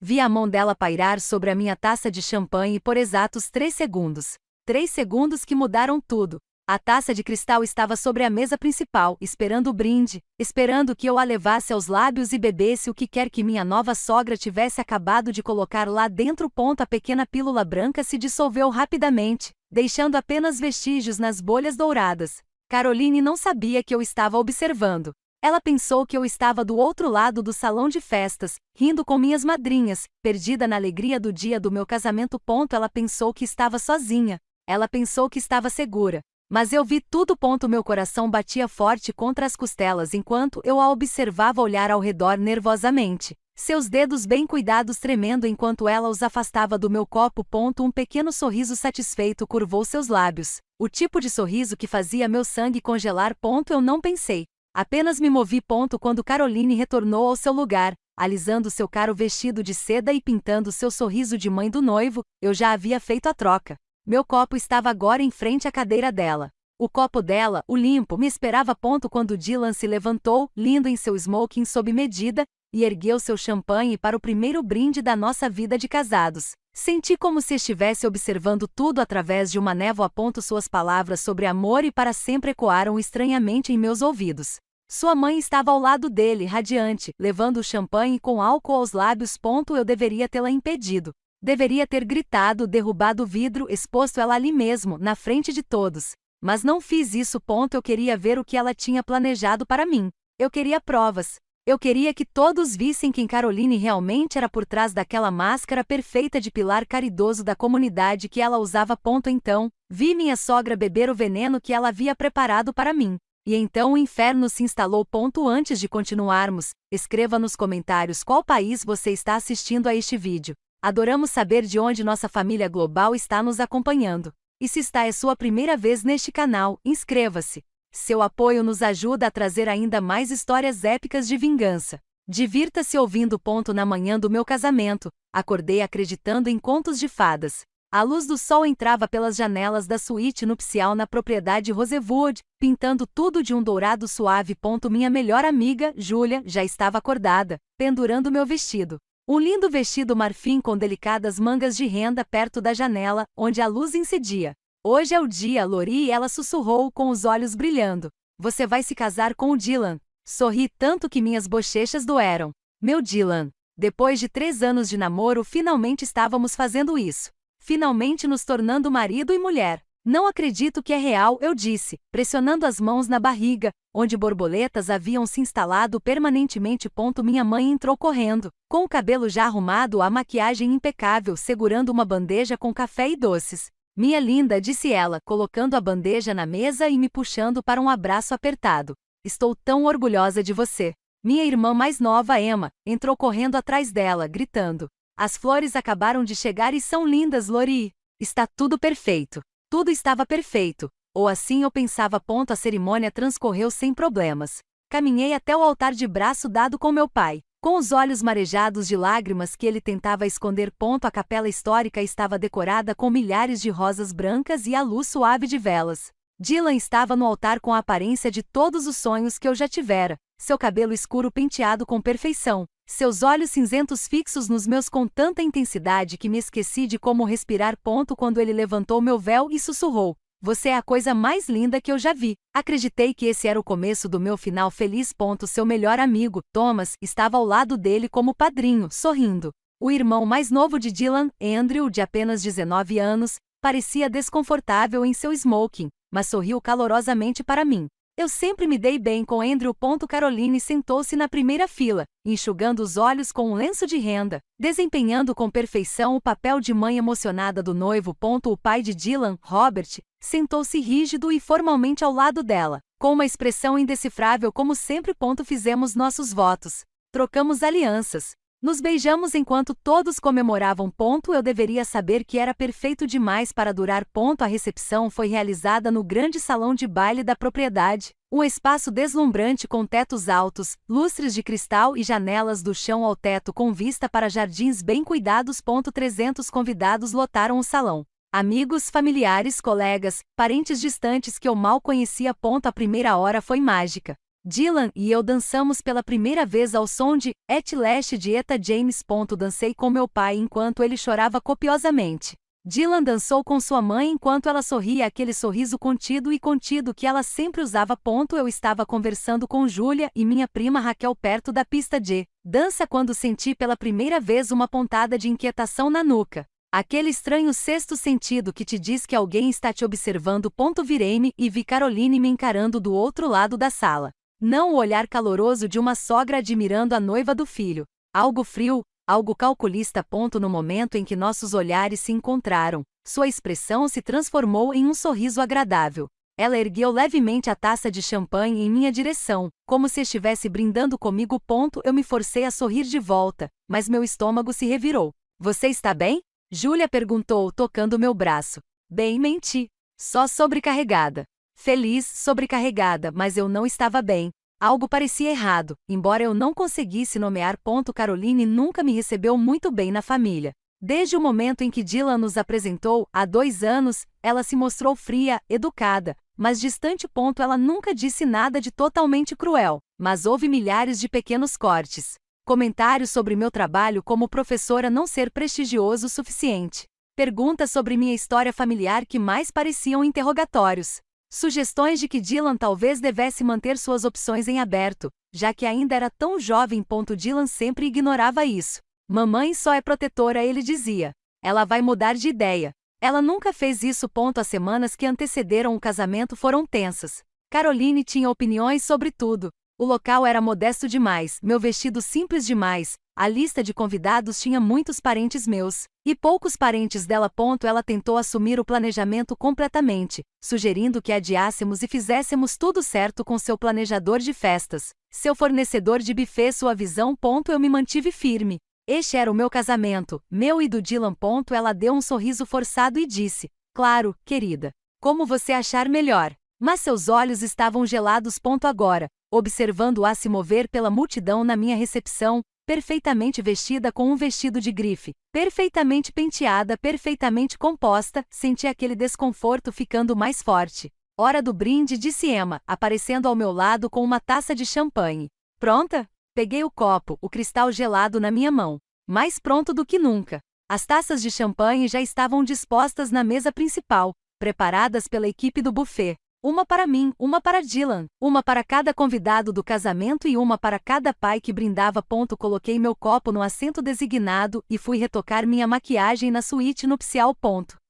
Vi a mão dela pairar sobre a minha taça de champanhe por exatos 3 segundos. 3 segundos que mudaram tudo. A taça de cristal estava sobre a mesa principal, esperando o brinde, esperando que eu a levasse aos lábios e bebesse o que quer que minha nova sogra tivesse acabado de colocar lá dentro. A pequena pílula branca se dissolveu rapidamente, deixando apenas vestígios nas bolhas douradas. Caroline não sabia que eu estava observando. Ela pensou que eu estava do outro lado do salão de festas, rindo com minhas madrinhas, perdida na alegria do dia do meu casamento. Ela pensou que estava sozinha. Ela pensou que estava segura. Mas eu vi tudo. Meu coração batia forte contra as costelas enquanto eu a observava olhar ao redor nervosamente. Seus dedos bem cuidados tremendo enquanto ela os afastava do meu copo. Um pequeno sorriso satisfeito curvou seus lábios. O tipo de sorriso que fazia meu sangue congelar. Eu não pensei. Apenas me movi. Quando Caroline retornou ao seu lugar, alisando seu caro vestido de seda e pintando seu sorriso de mãe do noivo, eu já havia feito a troca. Meu copo estava agora em frente à cadeira dela. O copo dela, o limpo, me esperava. Quando Dylan se levantou, lindo em seu smoking sob medida, e ergueu seu champanhe para o primeiro brinde da nossa vida de casados. Senti como se estivesse observando tudo através de uma névoa. Suas palavras sobre amor e para sempre ecoaram estranhamente em meus ouvidos. Sua mãe estava ao lado dele, radiante, levando o champanhe com álcool aos lábios. Eu deveria tê-la impedido. Deveria ter gritado, derrubado o vidro, exposto ela ali mesmo, na frente de todos. Mas não fiz isso. Eu queria ver o que ela tinha planejado para mim. Eu queria provas. Eu queria que todos vissem quem Caroline realmente era por trás daquela máscara perfeita de pilar caridoso da comunidade que ela usava. Então, vi minha sogra beber o veneno que ela havia preparado para mim. E então o inferno se instalou. Antes de continuarmos, escreva nos comentários qual país você está assistindo a este vídeo. Adoramos saber de onde nossa família global está nos acompanhando. E se esta é sua primeira vez neste canal, inscreva-se. Seu apoio nos ajuda a trazer ainda mais histórias épicas de vingança. Divirta-se ouvindo. Na manhã do meu casamento, acordei acreditando em contos de fadas. A luz do sol entrava pelas janelas da suíte nupcial na propriedade Rosewood, pintando tudo de um dourado suave. Minha melhor amiga, Julia, já estava acordada, pendurando meu vestido. Um lindo vestido marfim com delicadas mangas de renda perto da janela, onde a luz incidia. Hoje é o dia, Lori, ela sussurrou com os olhos brilhando. Você vai se casar com o Dylan. Sorri tanto que minhas bochechas doeram. Meu Dylan. Depois de 3 anos de namoro, finalmente estávamos fazendo isso. Finalmente nos tornando marido e mulher. Não acredito que é real, eu disse, pressionando as mãos na barriga, onde borboletas haviam se instalado permanentemente. Minha mãe entrou correndo, com o cabelo já arrumado, a maquiagem impecável, segurando uma bandeja com café e doces. Minha linda, disse ela, colocando a bandeja na mesa e me puxando para um abraço apertado. Estou tão orgulhosa de você. Minha irmã mais nova, Emma, entrou correndo atrás dela, gritando. As flores acabaram de chegar e são lindas, Lori. Está tudo perfeito. Tudo estava perfeito, ou assim eu pensava. A cerimônia transcorreu sem problemas. Caminhei até o altar de braço dado com meu pai, com os olhos marejados de lágrimas que ele tentava esconder. A capela histórica estava decorada com milhares de rosas brancas e a luz suave de velas. Dylan estava no altar com a aparência de todos os sonhos que eu já tivera, seu cabelo escuro penteado com perfeição, seus olhos cinzentos fixos nos meus com tanta intensidade que me esqueci de como respirar. Quando ele levantou meu véu e sussurrou, você é a coisa mais linda que eu já vi. Acreditei que esse era o começo do meu final feliz. Seu melhor amigo, Thomas, estava ao lado dele como padrinho, sorrindo. O irmão mais novo de Dylan, Andrew, de apenas 19 anos, parecia desconfortável em seu smoking, mas sorriu calorosamente para mim. Eu sempre me dei bem com Andrew. Caroline sentou-se na primeira fila, enxugando os olhos com um lenço de renda, desempenhando com perfeição o papel de mãe emocionada do noivo. O pai de Dylan, Robert, sentou-se rígido e formalmente ao lado dela, com uma expressão indecifrável como sempre. Fizemos nossos votos. Trocamos alianças. Nos beijamos enquanto todos comemoravam. Eu deveria saber que era perfeito demais para durar. A recepção foi realizada no grande salão de baile da propriedade, um espaço deslumbrante com tetos altos, lustres de cristal e janelas do chão ao teto com vista para jardins bem cuidados. 300 convidados lotaram o salão. Amigos, familiares, colegas, parentes distantes que eu mal conhecia. A primeira hora foi mágica. Dylan e eu dançamos pela primeira vez ao som de Et Lash de Eta James. Dancei com meu pai enquanto ele chorava copiosamente. Dylan dançou com sua mãe enquanto ela sorria aquele sorriso contido e contido que ela sempre usava. Eu estava conversando com Julia e minha prima Raquel perto da pista de dança quando senti pela primeira vez uma pontada de inquietação na nuca. Aquele estranho sexto sentido que te diz que alguém está te observando. Virei-me e vi Caroline me encarando do outro lado da sala. Não o olhar caloroso de uma sogra admirando a noiva do filho. Algo frio, algo calculista. No momento em que nossos olhares se encontraram, sua expressão se transformou em um sorriso agradável. Ela ergueu levemente a taça de champanhe em minha direção, como se estivesse brindando comigo. Eu me forcei a sorrir de volta, mas meu estômago se revirou. Você está bem? Julia perguntou, tocando meu braço. Bem, menti. Só sobrecarregada. Feliz, sobrecarregada, mas eu não estava bem. Algo parecia errado, embora eu não conseguisse nomear. Caroline nunca me recebeu muito bem na família. Desde o momento em que Dylan nos apresentou, há 2 anos, ela se mostrou fria, educada, mas distante. Ela nunca disse nada de totalmente cruel, mas houve milhares de pequenos cortes. Comentários sobre meu trabalho como professora não ser prestigioso o suficiente. Perguntas sobre minha história familiar que mais pareciam interrogatórios. Sugestões de que Dylan talvez devesse manter suas opções em aberto, já que ainda era tão jovem. Dylan sempre ignorava isso. Mamãe só é protetora, ele dizia. Ela vai mudar de ideia. Ela nunca fez isso. As semanas que antecederam o casamento foram tensas. Caroline tinha opiniões sobre tudo. O local era modesto demais, meu vestido simples demais, a lista de convidados tinha muitos parentes meus, e poucos parentes dela. Ela tentou assumir o planejamento completamente, sugerindo que adiássemos e fizéssemos tudo certo com seu planejador de festas, seu fornecedor de buffet, sua visão. Eu me mantive firme. Este era o meu casamento, meu e do Dylan. Ela deu um sorriso forçado e disse, claro, querida. Como você achar melhor. Mas seus olhos estavam gelados. Agora, observando-a se mover pela multidão na minha recepção, perfeitamente vestida com um vestido de grife, perfeitamente penteada, perfeitamente composta, senti aquele desconforto ficando mais forte. Hora do brinde, disse Emma, aparecendo ao meu lado com uma taça de champanhe. Pronta? Peguei o copo, o cristal gelado na minha mão. Mais pronto do que nunca. As taças de champanhe já estavam dispostas na mesa principal, preparadas pela equipe do buffet. Uma para mim, uma para Dylan, uma para cada convidado do casamento e uma para cada pai que brindava. Coloquei meu copo no assento designado e fui retocar minha maquiagem na suíte nupcial.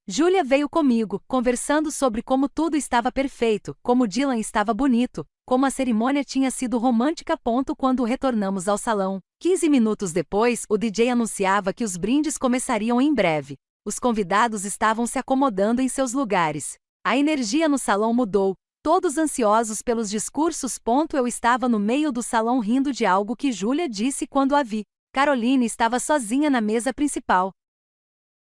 Julia veio comigo, conversando sobre como tudo estava perfeito, como Dylan estava bonito, como a cerimônia tinha sido romântica. Quando retornamos ao salão, 15 minutos depois, o DJ anunciava que os brindes começariam em breve. Os convidados estavam se acomodando em seus lugares. A energia no salão mudou, todos ansiosos pelos discursos. Eu estava no meio do salão rindo de algo que Julia disse quando a vi. Caroline estava sozinha na mesa principal.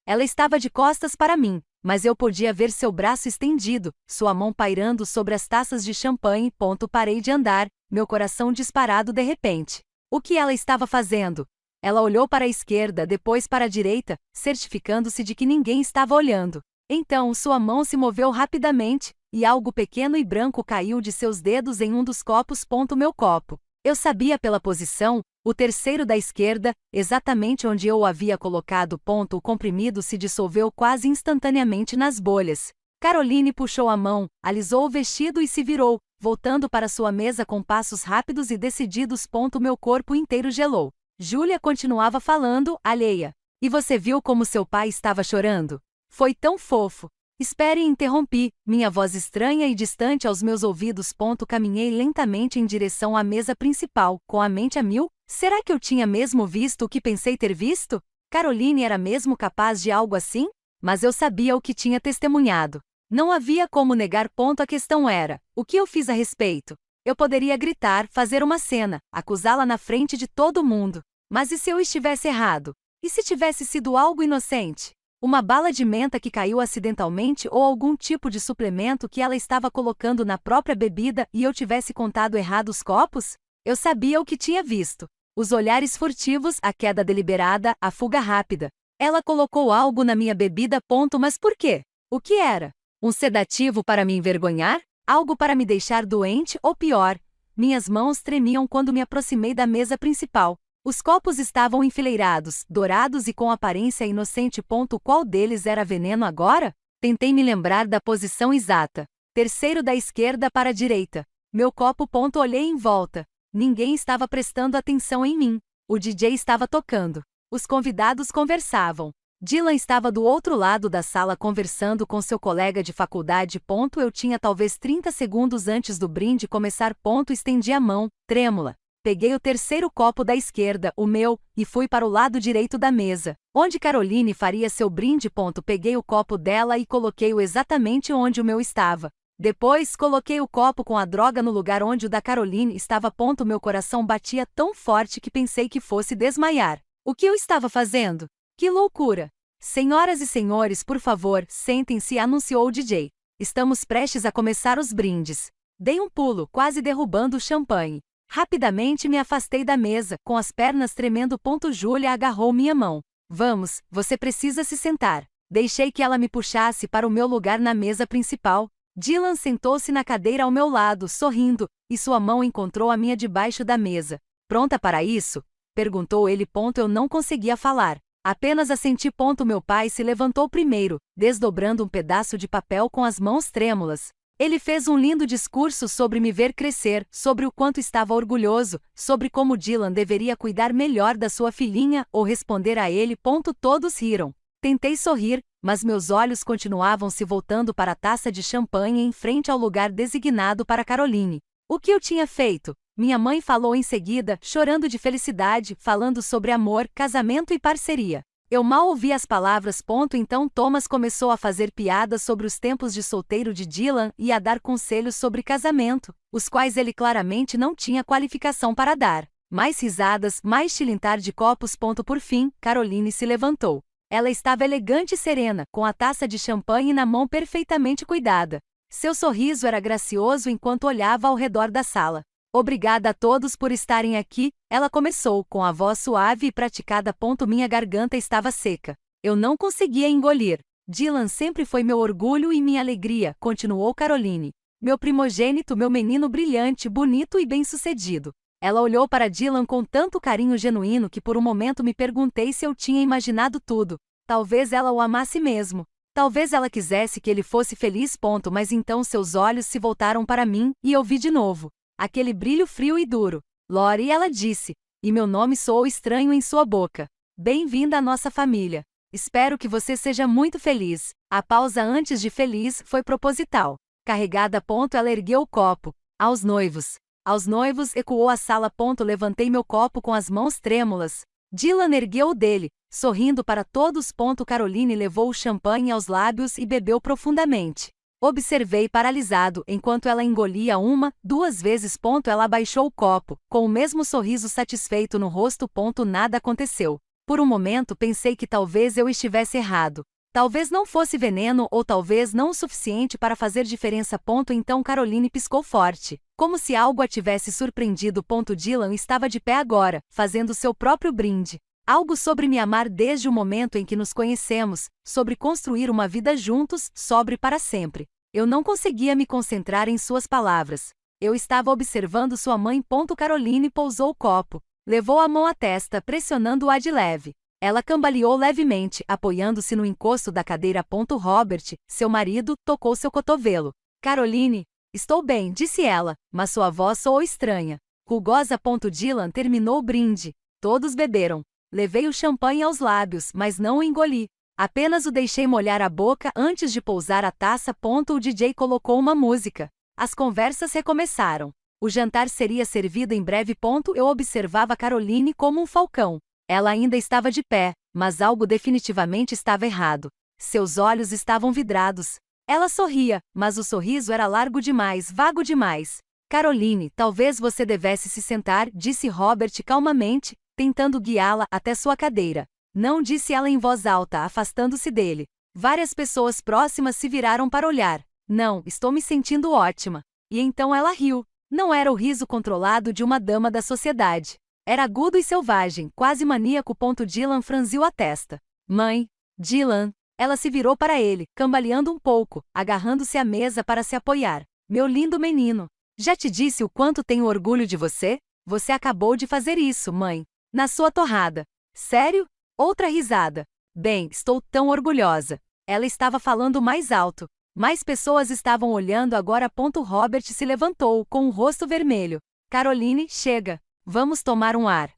Ela estava de costas para mim, mas eu podia ver seu braço estendido, sua mão pairando sobre as taças de champanhe. Parei de andar, meu coração disparado de repente. O que ela estava fazendo? Ela olhou para a esquerda, depois para a direita, certificando-se de que ninguém estava olhando. Então sua mão se moveu rapidamente, e algo pequeno e branco caiu de seus dedos em um dos copos. Meu copo. Eu sabia pela posição, o terceiro da esquerda, exatamente onde eu o havia colocado. O comprimido se dissolveu quase instantaneamente nas bolhas. Caroline puxou a mão, alisou o vestido e se virou, voltando para sua mesa com passos rápidos e decididos. Meu corpo inteiro gelou. Julia continuava falando, alheia. E você viu como seu pai estava chorando? Foi tão fofo. Espere, interrompi, minha voz estranha e distante aos meus ouvidos. Caminhei lentamente em direção à mesa principal, com a mente a mil. Será que eu tinha mesmo visto o que pensei ter visto? Caroline era mesmo capaz de algo assim? Mas eu sabia o que tinha testemunhado. Não havia como negar. A questão era, o que eu fiz a respeito? Eu poderia gritar, fazer uma cena, acusá-la na frente de todo mundo. Mas e se eu estivesse errado? E se tivesse sido algo inocente? Uma bala de menta que caiu acidentalmente ou algum tipo de suplemento que ela estava colocando na própria bebida e eu tivesse contado errado os copos? Eu sabia o que tinha visto. Os olhares furtivos, a queda deliberada, a fuga rápida. Ela colocou algo na minha bebida. Mas por quê? O que era? Um sedativo para me envergonhar? Algo para me deixar doente ou pior? Minhas mãos tremiam quando me aproximei da mesa principal. Os copos estavam enfileirados, dourados e com aparência inocente. Qual deles era veneno agora? Tentei me lembrar da posição exata. Terceiro da esquerda para a direita. Meu copo. Olhei em volta. Ninguém estava prestando atenção em mim. O DJ estava tocando. Os convidados conversavam. Dylan estava do outro lado da sala conversando com seu colega de faculdade. Eu tinha talvez 30 segundos antes do brinde começar. Estendi a mão, trêmula. Peguei o terceiro copo da esquerda, o meu, e fui para o lado direito da mesa, onde Caroline faria seu brinde. Peguei o copo dela e coloquei-o exatamente onde o meu estava. Depois, coloquei o copo com a droga no lugar onde o da Caroline estava. Meu coração batia tão forte que pensei que fosse desmaiar. O que eu estava fazendo? Que loucura! Senhoras e senhores, por favor, sentem-se, anunciou o DJ. Estamos prestes a começar os brindes. Dei um pulo, quase derrubando o champanhe. Rapidamente me afastei da mesa, com as pernas tremendo. Júlia agarrou minha mão. Vamos, você precisa se sentar. Deixei que ela me puxasse para o meu lugar na mesa principal. Dylan sentou-se na cadeira ao meu lado, sorrindo, e sua mão encontrou a minha debaixo da mesa. Pronta para isso? Perguntou ele. Eu não conseguia falar. Apenas assenti. Meu pai se levantou primeiro, desdobrando um pedaço de papel com as mãos trêmulas. Ele fez um lindo discurso sobre me ver crescer, sobre o quanto estava orgulhoso, sobre como Dylan deveria cuidar melhor da sua filhinha, ou responder a ele. Todos riram. Tentei sorrir, mas meus olhos continuavam se voltando para a taça de champanhe em frente ao lugar designado para Caroline. O que eu tinha feito? Minha mãe falou em seguida, chorando de felicidade, falando sobre amor, casamento e parceria. Eu mal ouvi as palavras. Então Thomas começou a fazer piadas sobre os tempos de solteiro de Dylan e a dar conselhos sobre casamento, os quais ele claramente não tinha qualificação para dar. Mais risadas, mais tilintar de copos. Por fim, Caroline se levantou. Ela estava elegante e serena, com a taça de champanhe na mão perfeitamente cuidada. Seu sorriso era gracioso enquanto olhava ao redor da sala. Obrigada a todos por estarem aqui, ela começou, com a voz suave e praticada. Minha garganta estava seca. Eu não conseguia engolir. Dylan sempre foi meu orgulho e minha alegria, continuou Caroline. Meu primogênito, meu menino brilhante, bonito e bem-sucedido. Ela olhou para Dylan com tanto carinho genuíno que por um momento me perguntei se eu tinha imaginado tudo. Talvez ela o amasse mesmo. Talvez ela quisesse que ele fosse feliz. Mas então seus olhos se voltaram para mim, e eu vi de novo aquele brilho frio e duro. Lori, ela disse, e meu nome soou estranho em sua boca. Bem-vinda à nossa família. Espero que você seja muito feliz. A pausa antes de feliz foi proposital. Carregada. Ela ergueu o copo. Aos noivos. Aos noivos, ecoou a sala. Levantei meu copo com as mãos trêmulas. Dylan ergueu o dele, sorrindo para todos. Caroline levou o champanhe aos lábios e bebeu profundamente. Observei paralisado, enquanto ela engolia uma, duas vezes. Ela abaixou o copo, com o mesmo sorriso satisfeito no rosto. Nada aconteceu. Por um momento pensei que talvez eu estivesse errado. Talvez não fosse veneno ou talvez não o suficiente para fazer diferença. Então Caroline piscou forte, como se algo a tivesse surpreendido. Dylan estava de pé agora, fazendo seu próprio brinde. Algo sobre me amar desde o momento em que nos conhecemos, sobre construir uma vida juntos, sobre para sempre. Eu não conseguia me concentrar em suas palavras. Eu estava observando sua mãe. Caroline pousou o copo, levou a mão à testa, pressionando-a de leve. Ela cambaleou levemente, apoiando-se no encosto da cadeira. Robert, seu marido, tocou seu cotovelo. Caroline, estou bem, disse ela, mas sua voz soou estranha. Rugosa. Dylan terminou o brinde. Todos beberam. Levei o champanhe aos lábios, mas não o engoli. Apenas o deixei molhar a boca antes de pousar a taça. O DJ colocou uma música. As conversas recomeçaram. O jantar seria servido em breve. Eu observava Caroline como um falcão. Ela ainda estava de pé, mas algo definitivamente estava errado. Seus olhos estavam vidrados. Ela sorria, mas o sorriso era largo demais, vago demais. Caroline, talvez você devesse se sentar, disse Robert calmamente, tentando guiá-la até sua cadeira. Não, disse ela em voz alta, afastando-se dele. Várias pessoas próximas se viraram para olhar. Não, estou me sentindo ótima. E então ela riu. Não era o riso controlado de uma dama da sociedade. Era agudo e selvagem, quase maníaco. Dylan franziu a testa. Mãe, Dylan. Ela se virou para ele, cambaleando um pouco, agarrando-se à mesa para se apoiar. Meu lindo menino. Já te disse o quanto tenho orgulho de você? Você acabou de fazer isso, mãe. Na sua torrada. Sério? Outra risada. Bem, estou tão orgulhosa. Ela estava falando mais alto. Mais pessoas estavam olhando agora. Robert se levantou, com o rosto vermelho. Caroline, chega. Vamos tomar um ar.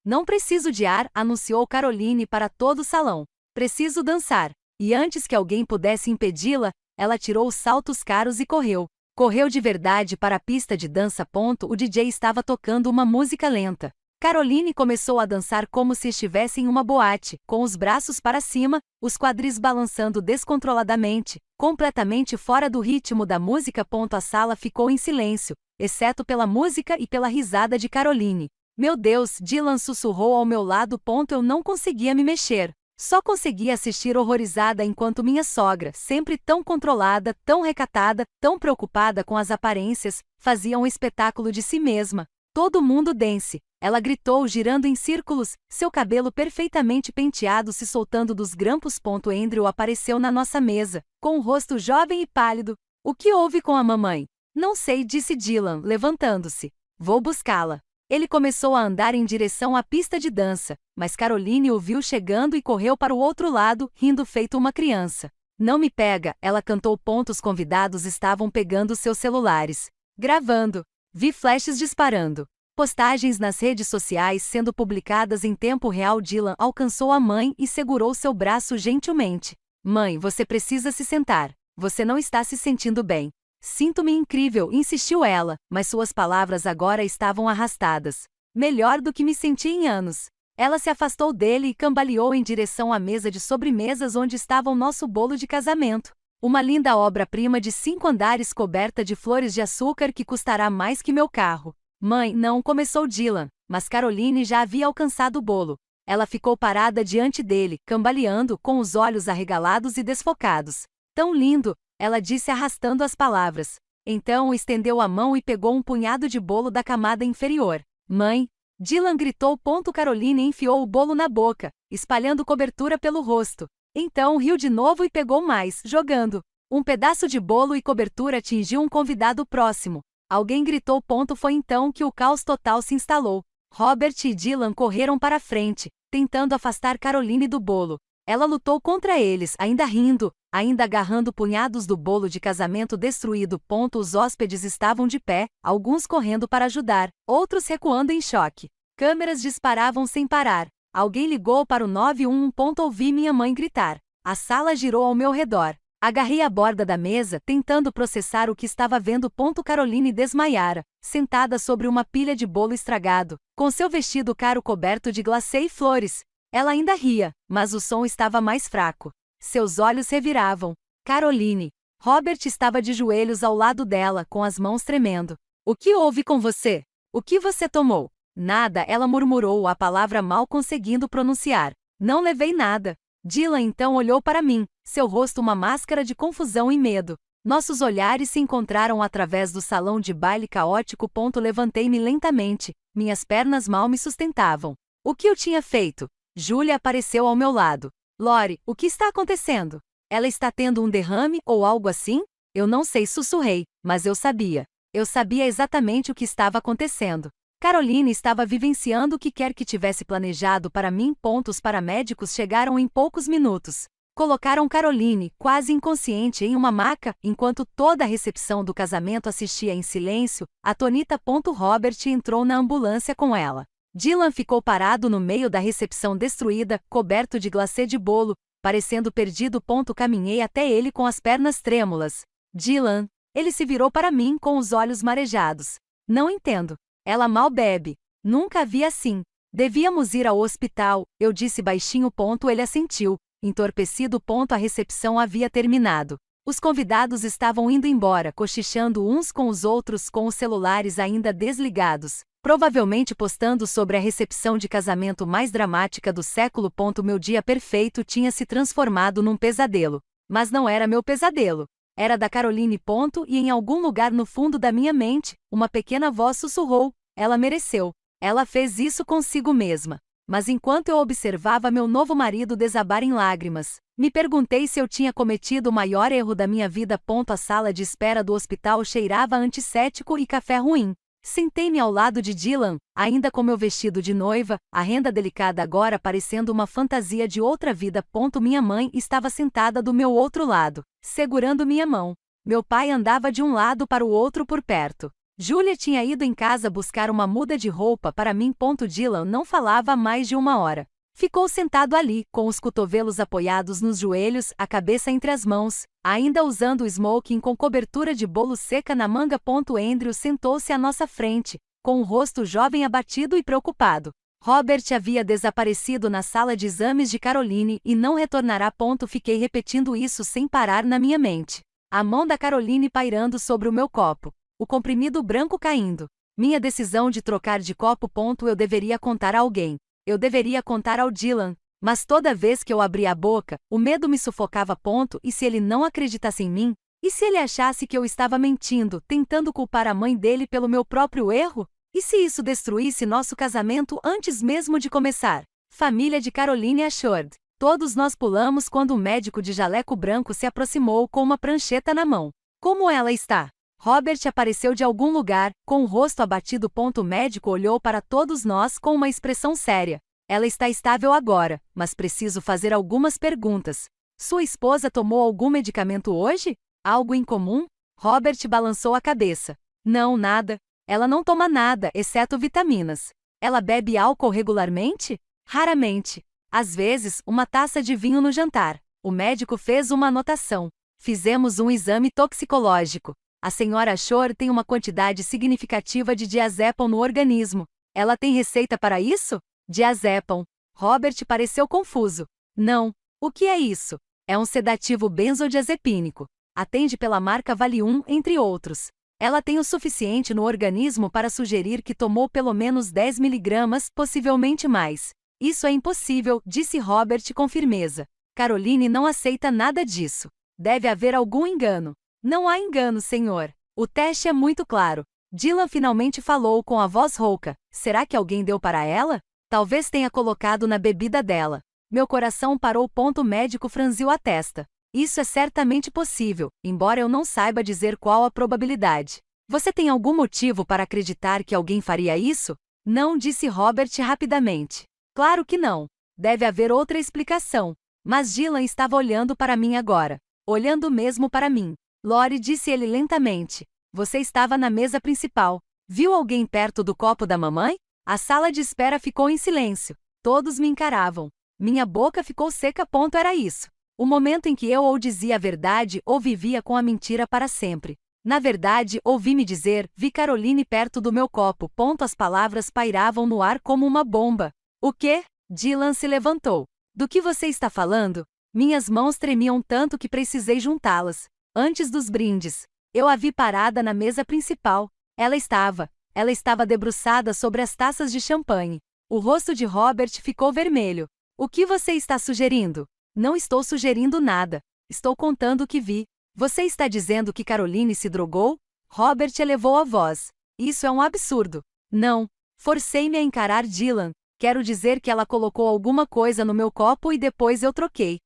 Não preciso de ar, anunciou Caroline para todo o salão. Preciso dançar. E antes que alguém pudesse impedi-la, ela tirou os saltos caros e correu. Correu de verdade para a pista de dança. O DJ estava tocando uma música lenta. Caroline começou a dançar como se estivesse em uma boate, com os braços para cima, os quadris balançando descontroladamente, completamente fora do ritmo da música. A sala ficou em silêncio, exceto pela música e pela risada de Caroline. Meu Deus, Dylan sussurrou ao meu lado. Eu não conseguia me mexer. Só conseguia assistir horrorizada enquanto minha sogra, sempre tão controlada, tão recatada, tão preocupada com as aparências, fazia um espetáculo de si mesma. Todo mundo dance. Ela gritou girando em círculos, seu cabelo perfeitamente penteado se soltando dos grampos. Andrew apareceu na nossa mesa, com um rosto jovem e pálido. O que houve com a mamãe? Não sei, disse Dylan, levantando-se. Vou buscá-la. Ele começou a andar em direção à pista de dança, mas Caroline o viu chegando e correu para o outro lado, rindo feito uma criança. Não me pega, ela cantou. Os convidados estavam pegando seus celulares. Gravando. Vi flashes disparando. Postagens nas redes sociais sendo publicadas em tempo real. Dylan alcançou a mãe e segurou seu braço gentilmente. Mãe, você precisa se sentar. Você não está se sentindo bem. Sinto-me incrível, insistiu ela, mas suas palavras agora estavam arrastadas. Melhor do que me senti em anos. Ela se afastou dele e cambaleou em direção à mesa de sobremesas onde estava o nosso bolo de casamento. Uma linda obra-prima de 5 andares coberta de flores de açúcar que custará mais que meu carro. Mãe, não, começou Dylan, mas Caroline já havia alcançado o bolo. Ela ficou parada diante dele, cambaleando, com os olhos arregalados e desfocados. Tão lindo! Ela disse arrastando as palavras. Então estendeu a mão e pegou um punhado de bolo da camada inferior. Mãe! Dylan gritou. Caroline enfiou o bolo na boca, espalhando cobertura pelo rosto. Então riu de novo e pegou mais, jogando. Um pedaço de bolo e cobertura atingiu um convidado próximo. Alguém gritou. Foi então que o caos total se instalou. Robert e Dylan correram para a frente, tentando afastar Caroline do bolo. Ela lutou contra eles, ainda rindo, ainda agarrando punhados do bolo de casamento destruído. Os hóspedes estavam de pé, alguns correndo para ajudar, outros recuando em choque. Câmeras disparavam sem parar. Alguém ligou para o 911. Ouvi minha mãe gritar. A sala girou ao meu redor. Agarrei a borda da mesa, tentando processar o que estava vendo. Caroline desmaiara, sentada sobre uma pilha de bolo estragado, com seu vestido caro coberto de glacê e flores. Ela ainda ria, mas o som estava mais fraco. Seus olhos reviravam. Caroline. Robert estava de joelhos ao lado dela, com as mãos tremendo. O que houve com você? O que você tomou? Nada, ela murmurou a palavra mal conseguindo pronunciar. Não levei nada. Dylan então olhou para mim, seu rosto uma máscara de confusão e medo. Nossos olhares se encontraram através do salão de baile caótico. Levantei-me lentamente, minhas pernas mal me sustentavam. O que eu tinha feito? Julia apareceu ao meu lado. Lori, o que está acontecendo? Ela está tendo um derrame ou algo assim? Eu não sei, sussurrei, mas eu sabia. Eu sabia exatamente o que estava acontecendo. Caroline estava vivenciando o que quer que tivesse planejado para mim. Os paramédicos chegaram em poucos minutos. Colocaram Caroline, quase inconsciente, em uma maca, enquanto toda a recepção do casamento assistia em silêncio, atonita. Robert entrou na ambulância com ela. Dylan ficou parado no meio da recepção destruída, coberto de glacê de bolo, parecendo perdido. Caminhei até ele com as pernas trêmulas. Dylan. Ele se virou para mim com os olhos marejados. Não entendo. Ela mal bebe. Nunca a vi assim. Devíamos ir ao hospital, eu disse baixinho. Ele assentiu, entorpecido. A recepção havia terminado. Os convidados estavam indo embora, cochichando uns com os outros com os celulares ainda desligados, provavelmente postando sobre a recepção de casamento mais dramática do século. Meu dia perfeito tinha se transformado num pesadelo. Mas não era meu pesadelo. Era da Caroline. E em algum lugar no fundo da minha mente, uma pequena voz sussurrou. Ela mereceu. Ela fez isso consigo mesma. Mas enquanto eu observava meu novo marido desabar em lágrimas, me perguntei se eu tinha cometido o maior erro da minha vida. A sala de espera do hospital cheirava a antisséptico e café ruim. Sentei-me ao lado de Dylan, ainda com meu vestido de noiva, a renda delicada agora parecendo uma fantasia de outra vida. Minha mãe estava sentada do meu outro lado, segurando minha mão. Meu pai andava de um lado para o outro por perto. Julia tinha ido em casa buscar uma muda de roupa para mim. Dylan não falava há mais de uma hora. Ficou sentado ali, com os cotovelos apoiados nos joelhos, a cabeça entre as mãos, ainda usando o smoking com cobertura de bolo seca na manga. Andrew sentou-se à nossa frente, com o rosto jovem abatido e preocupado. Robert havia desaparecido na sala de exames de Caroline e não retornará. Fiquei repetindo isso sem parar na minha mente. A mão da Caroline pairando sobre o meu copo. O comprimido branco caindo. Minha decisão de trocar de copo. Eu deveria contar a alguém. Eu deveria contar ao Dylan. Mas toda vez que eu abria a boca, o medo me sufocava. E se ele não acreditasse em mim? E se ele achasse que eu estava mentindo, tentando culpar a mãe dele pelo meu próprio erro? E se isso destruísse nosso casamento antes mesmo de começar? Família de Caroline Ashford. Todos nós pulamos quando o médico de jaleco branco se aproximou com uma prancheta na mão. Como ela está? Robert apareceu de algum lugar, com o rosto abatido. O médico olhou para todos nós com uma expressão séria. Ela está estável agora, mas preciso fazer algumas perguntas. Sua esposa tomou algum medicamento hoje? Algo em comum? Robert balançou a cabeça. Não, nada. Ela não toma nada, exceto vitaminas. Ela bebe álcool regularmente? Raramente. Às vezes, uma taça de vinho no jantar. O médico fez uma anotação. Fizemos um exame toxicológico. A senhora Ashford tem uma quantidade significativa de diazepam no organismo. Ela tem receita para isso? Diazepam. Robert pareceu confuso. Não. O que é isso? É um sedativo benzodiazepínico. Atende pela marca Valium, entre outros. Ela tem o suficiente no organismo para sugerir que tomou pelo menos 10 miligramas, possivelmente mais. Isso é impossível, disse Robert com firmeza. Caroline não aceita nada disso. Deve haver algum engano. Não há engano, senhor. O teste é muito claro. Dylan finalmente falou com a voz rouca. Será que alguém deu para ela? Talvez tenha colocado na bebida dela. Meu coração parou. O médico franziu a testa. Isso é certamente possível, embora eu não saiba dizer qual a probabilidade. Você tem algum motivo para acreditar que alguém faria isso? Não, disse Robert rapidamente. Claro que não. Deve haver outra explicação. Mas Dylan estava olhando para mim agora. Olhando mesmo para mim. Lori, disse ele lentamente. Você estava na mesa principal. Viu alguém perto do copo da mamãe? A sala de espera ficou em silêncio. Todos me encaravam. Minha boca ficou seca. Era isso. O momento em que eu ou dizia a verdade ou vivia com a mentira para sempre. Na verdade, ouvi-me dizer, vi Caroline perto do meu copo. As palavras pairavam no ar como uma bomba. O quê? Dylan se levantou. Do que você está falando? Minhas mãos tremiam tanto que precisei juntá-las. Antes dos brindes, eu a vi parada na mesa principal. Ela estava debruçada sobre as taças de champanhe. O rosto de Robert ficou vermelho. O que você está sugerindo? Não estou sugerindo nada. Estou contando o que vi. Você está dizendo que Caroline se drogou? Robert elevou a voz. Isso é um absurdo. Não. Forcei-me a encarar Dylan. Quero dizer que ela colocou alguma coisa no meu copo e depois eu troquei.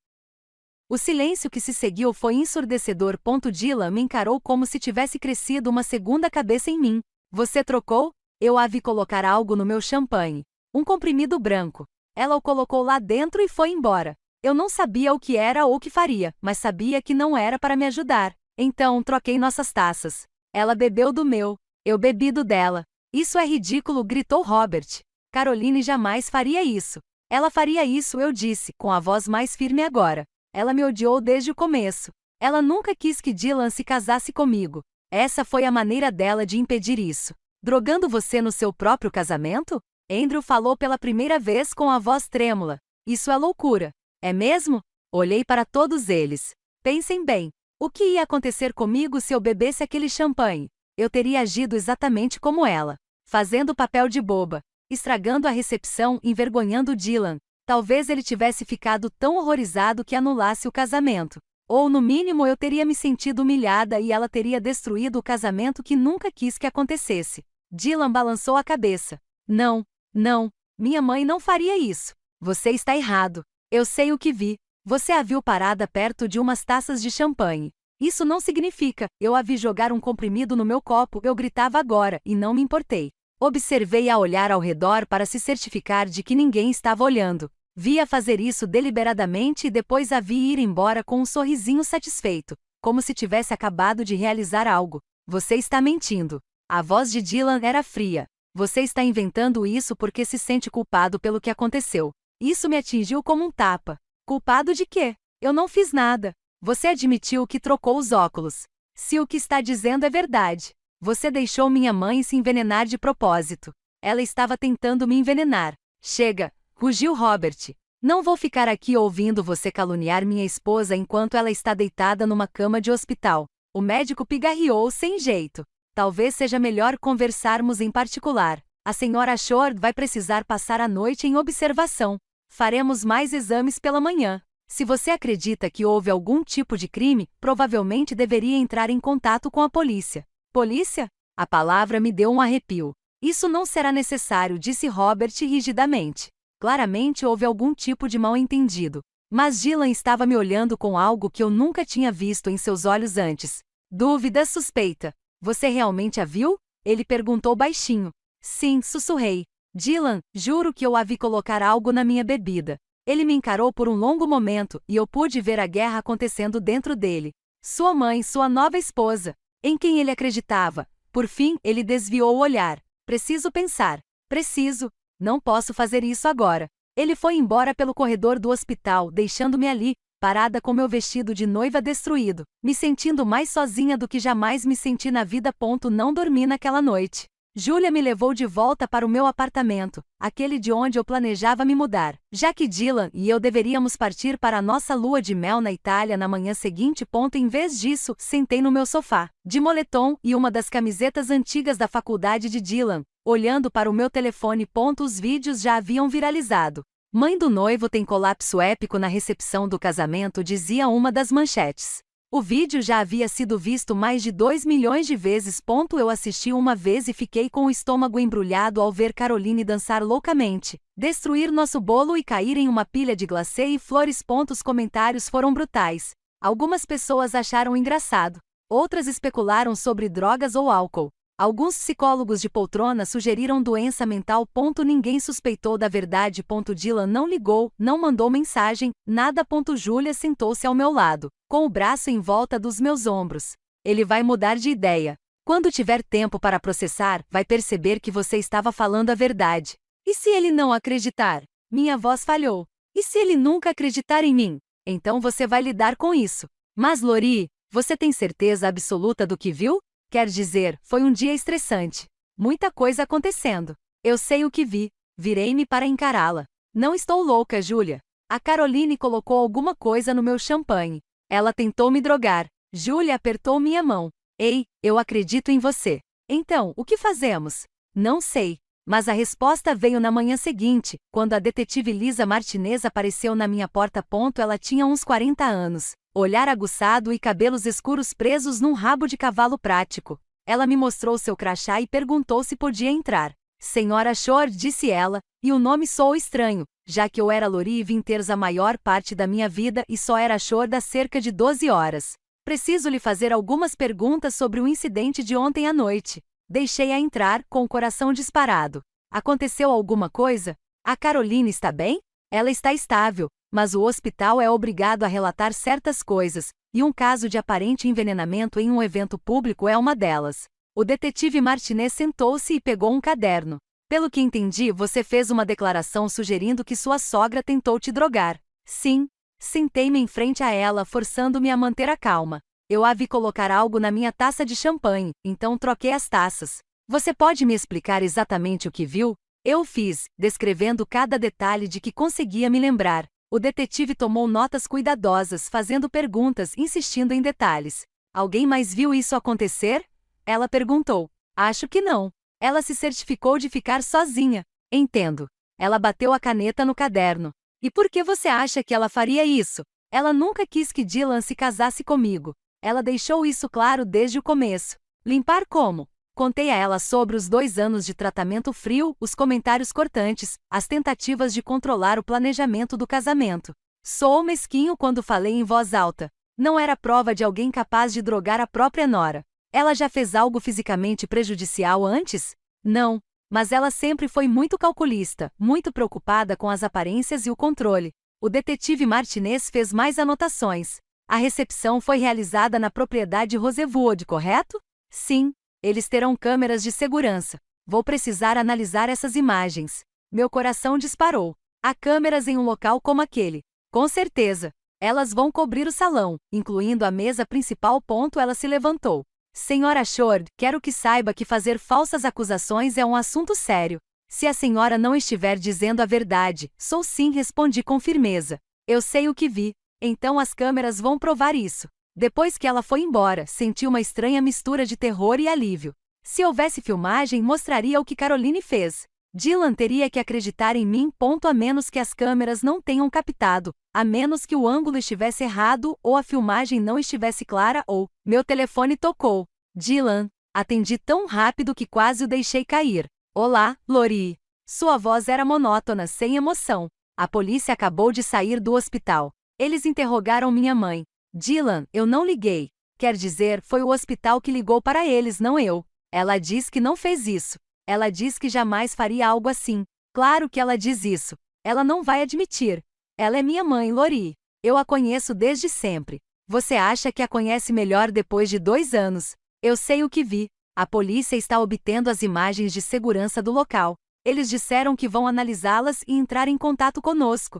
O silêncio que se seguiu foi ensurdecedor. Dylan me encarou como se tivesse crescido uma segunda cabeça em mim. Você trocou? Eu a vi colocar algo no meu champanhe. Um comprimido branco. Ela o colocou lá dentro e foi embora. Eu não sabia o que era ou o que faria, mas sabia que não era para me ajudar. Então, troquei nossas taças. Ela bebeu do meu. Eu bebi do dela. Isso é ridículo, gritou Robert. Caroline jamais faria isso. Ela faria isso, eu disse, com a voz mais firme agora. Ela me odiou desde o começo. Ela nunca quis que Dylan se casasse comigo. Essa foi a maneira dela de impedir isso. Drogando você no seu próprio casamento? Andrew falou pela primeira vez com a voz trêmula. Isso é loucura. É mesmo? Olhei para todos eles. Pensem bem. O que ia acontecer comigo se eu bebesse aquele champanhe? Eu teria agido exatamente como ela. Fazendo o papel de boba. Estragando a recepção, envergonhando Dylan. Talvez ele tivesse ficado tão horrorizado que anulasse o casamento. Ou no mínimo eu teria me sentido humilhada e ela teria destruído o casamento que nunca quis que acontecesse. Dylan balançou a cabeça. Não, não. Minha mãe não faria isso. Você está errado. Eu sei o que vi. Você a viu parada perto de umas taças de champanhe. Isso não significa, eu a vi jogar um comprimido no meu copo, eu gritava agora, e não me importei. Observei-a olhar ao redor para se certificar de que ninguém estava olhando. Vi-a fazer isso deliberadamente e depois a vi ir embora com um sorrisinho satisfeito, como se tivesse acabado de realizar algo. Você está mentindo. A voz de Dylan era fria. Você está inventando isso porque se sente culpado pelo que aconteceu. Isso me atingiu como um tapa. Culpado de quê? Eu não fiz nada. Você admitiu que trocou os óculos. Se o que está dizendo é verdade. Você deixou minha mãe se envenenar de propósito. Ela estava tentando me envenenar. Chega, rugiu Robert. Não vou ficar aqui ouvindo você caluniar minha esposa enquanto ela está deitada numa cama de hospital. O médico pigarreou sem jeito. Talvez seja melhor conversarmos em particular. A senhora Shore vai precisar passar a noite em observação. Faremos mais exames pela manhã. Se você acredita que houve algum tipo de crime, provavelmente deveria entrar em contato com a polícia. Polícia? A palavra me deu um arrepio. Isso não será necessário, disse Robert rigidamente. Claramente houve algum tipo de mal-entendido. Mas Dylan estava me olhando com algo que eu nunca tinha visto em seus olhos antes. Dúvida suspeita. Você realmente a viu? Ele perguntou baixinho. Sim, sussurrei. Dylan, juro que eu a vi colocar algo na minha bebida. Ele me encarou por um longo momento e eu pude ver a guerra acontecendo dentro dele. Sua mãe, sua nova esposa. Em quem ele acreditava. Por fim, ele desviou o olhar. Preciso pensar. Preciso. Não posso fazer isso agora. Ele foi embora pelo corredor do hospital, deixando-me ali, parada com meu vestido de noiva destruído, me sentindo mais sozinha do que jamais me senti na vida. Não dormi naquela noite. Julia me levou de volta para o meu apartamento, aquele de onde eu planejava me mudar, já que Dylan e eu deveríamos partir para a nossa lua de mel na Itália na manhã seguinte. Em vez disso, sentei no meu sofá, de moletom e uma das camisetas antigas da faculdade de Dylan, olhando para o meu telefone. Os vídeos já haviam viralizado. Mãe do noivo tem colapso épico na recepção do casamento, dizia uma das manchetes. O vídeo já havia sido visto mais de 2 milhões de vezes. Eu assisti uma vez e fiquei com o estômago embrulhado ao ver Caroline dançar loucamente, destruir nosso bolo e cair em uma pilha de glacê e flores. Os comentários foram brutais. Algumas pessoas acharam engraçado. Outras especularam sobre drogas ou álcool. Alguns psicólogos de poltrona sugeriram doença mental. Ninguém suspeitou da verdade. Dylan não ligou, não mandou mensagem, nada. Julia sentou-se ao meu lado, com o braço em volta dos meus ombros. Ele vai mudar de ideia. Quando tiver tempo para processar, vai perceber que você estava falando a verdade. E se ele não acreditar? Minha voz falhou. E se ele nunca acreditar em mim? Então você vai lidar com isso. Mas Lori, você tem certeza absoluta do que viu? Quer dizer, foi um dia estressante. Muita coisa acontecendo. Eu sei o que vi. Virei-me para encará-la. Não estou louca, Julia. A Caroline colocou alguma coisa no meu champanhe. Ela tentou me drogar. Julia apertou minha mão. Ei, eu acredito em você. Então, o que fazemos? Não sei. Mas a resposta veio na manhã seguinte, quando a detetive Lisa Martinez apareceu na minha porta. Ela tinha uns 40 anos. Olhar aguçado e cabelos escuros presos num rabo de cavalo prático. Ela me mostrou seu crachá e perguntou se podia entrar. Senhora Shore, disse ela, e o nome soou estranho, já que eu era Lori Winters a maior parte da minha vida e só era Shore há cerca de 12 horas. Preciso lhe fazer algumas perguntas sobre o incidente de ontem à noite. Deixei-a entrar, com o coração disparado. Aconteceu alguma coisa? A Caroline está bem? Ela está estável, mas o hospital é obrigado a relatar certas coisas, e um caso de aparente envenenamento em um evento público é uma delas. O detetive Martinez sentou-se e pegou um caderno. Pelo que entendi, você fez uma declaração sugerindo que sua sogra tentou te drogar. Sim. Sentei-me em frente a ela, forçando-me a manter a calma. Eu a vi colocar algo na minha taça de champanhe, então troquei as taças. Você pode me explicar exatamente o que viu? Eu fiz, descrevendo cada detalhe de que conseguia me lembrar. O detetive tomou notas cuidadosas, fazendo perguntas, insistindo em detalhes. Alguém mais viu isso acontecer? Ela perguntou. Acho que não. Ela se certificou de ficar sozinha. Entendo. Ela bateu a caneta no caderno. E por que você acha que ela faria isso? Ela nunca quis que Dylan se casasse comigo. Ela deixou isso claro desde o começo. Limpar como? Contei a ela sobre os 2 anos de tratamento frio, os comentários cortantes, as tentativas de controlar o planejamento do casamento. Sou mesquinho quando falei em voz alta. Não era prova de alguém capaz de drogar a própria nora. Ela já fez algo fisicamente prejudicial antes? Não. Mas ela sempre foi muito calculista, muito preocupada com as aparências e o controle. O detetive Martinez fez mais anotações. A recepção foi realizada na propriedade Rosewood, correto? Sim. Eles terão câmeras de segurança. Vou precisar analisar essas imagens. Meu coração disparou. Há câmeras em um local como aquele. Com certeza. Elas vão cobrir o salão, incluindo a mesa principal. Ela se levantou. Senhora Shord, quero que saiba que fazer falsas acusações é um assunto sério. Se a senhora não estiver dizendo a verdade, sou sim, respondi com firmeza. Eu sei o que vi. Então as câmeras vão provar isso. Depois que ela foi embora, senti uma estranha mistura de terror e alívio. Se houvesse filmagem, mostraria o que Caroline fez. Dylan teria que acreditar em mim. A menos que as câmeras não tenham captado, a menos que o ângulo estivesse errado ou a filmagem não estivesse clara ou... Meu telefone tocou. Dylan. Atendi tão rápido que quase o deixei cair. Olá, Lori. Sua voz era monótona, sem emoção. A polícia acabou de sair do hospital. Eles interrogaram minha mãe. Dylan, eu não liguei. Quer dizer, foi o hospital que ligou para eles, não eu. Ela diz que não fez isso. Ela diz que jamais faria algo assim. Claro que ela diz isso. Ela não vai admitir. Ela é minha mãe, Lori. Eu a conheço desde sempre. Você acha que a conhece melhor depois de 2 anos? Eu sei o que vi. A polícia está obtendo as imagens de segurança do local. Eles disseram que vão analisá-las e entrar em contato conosco.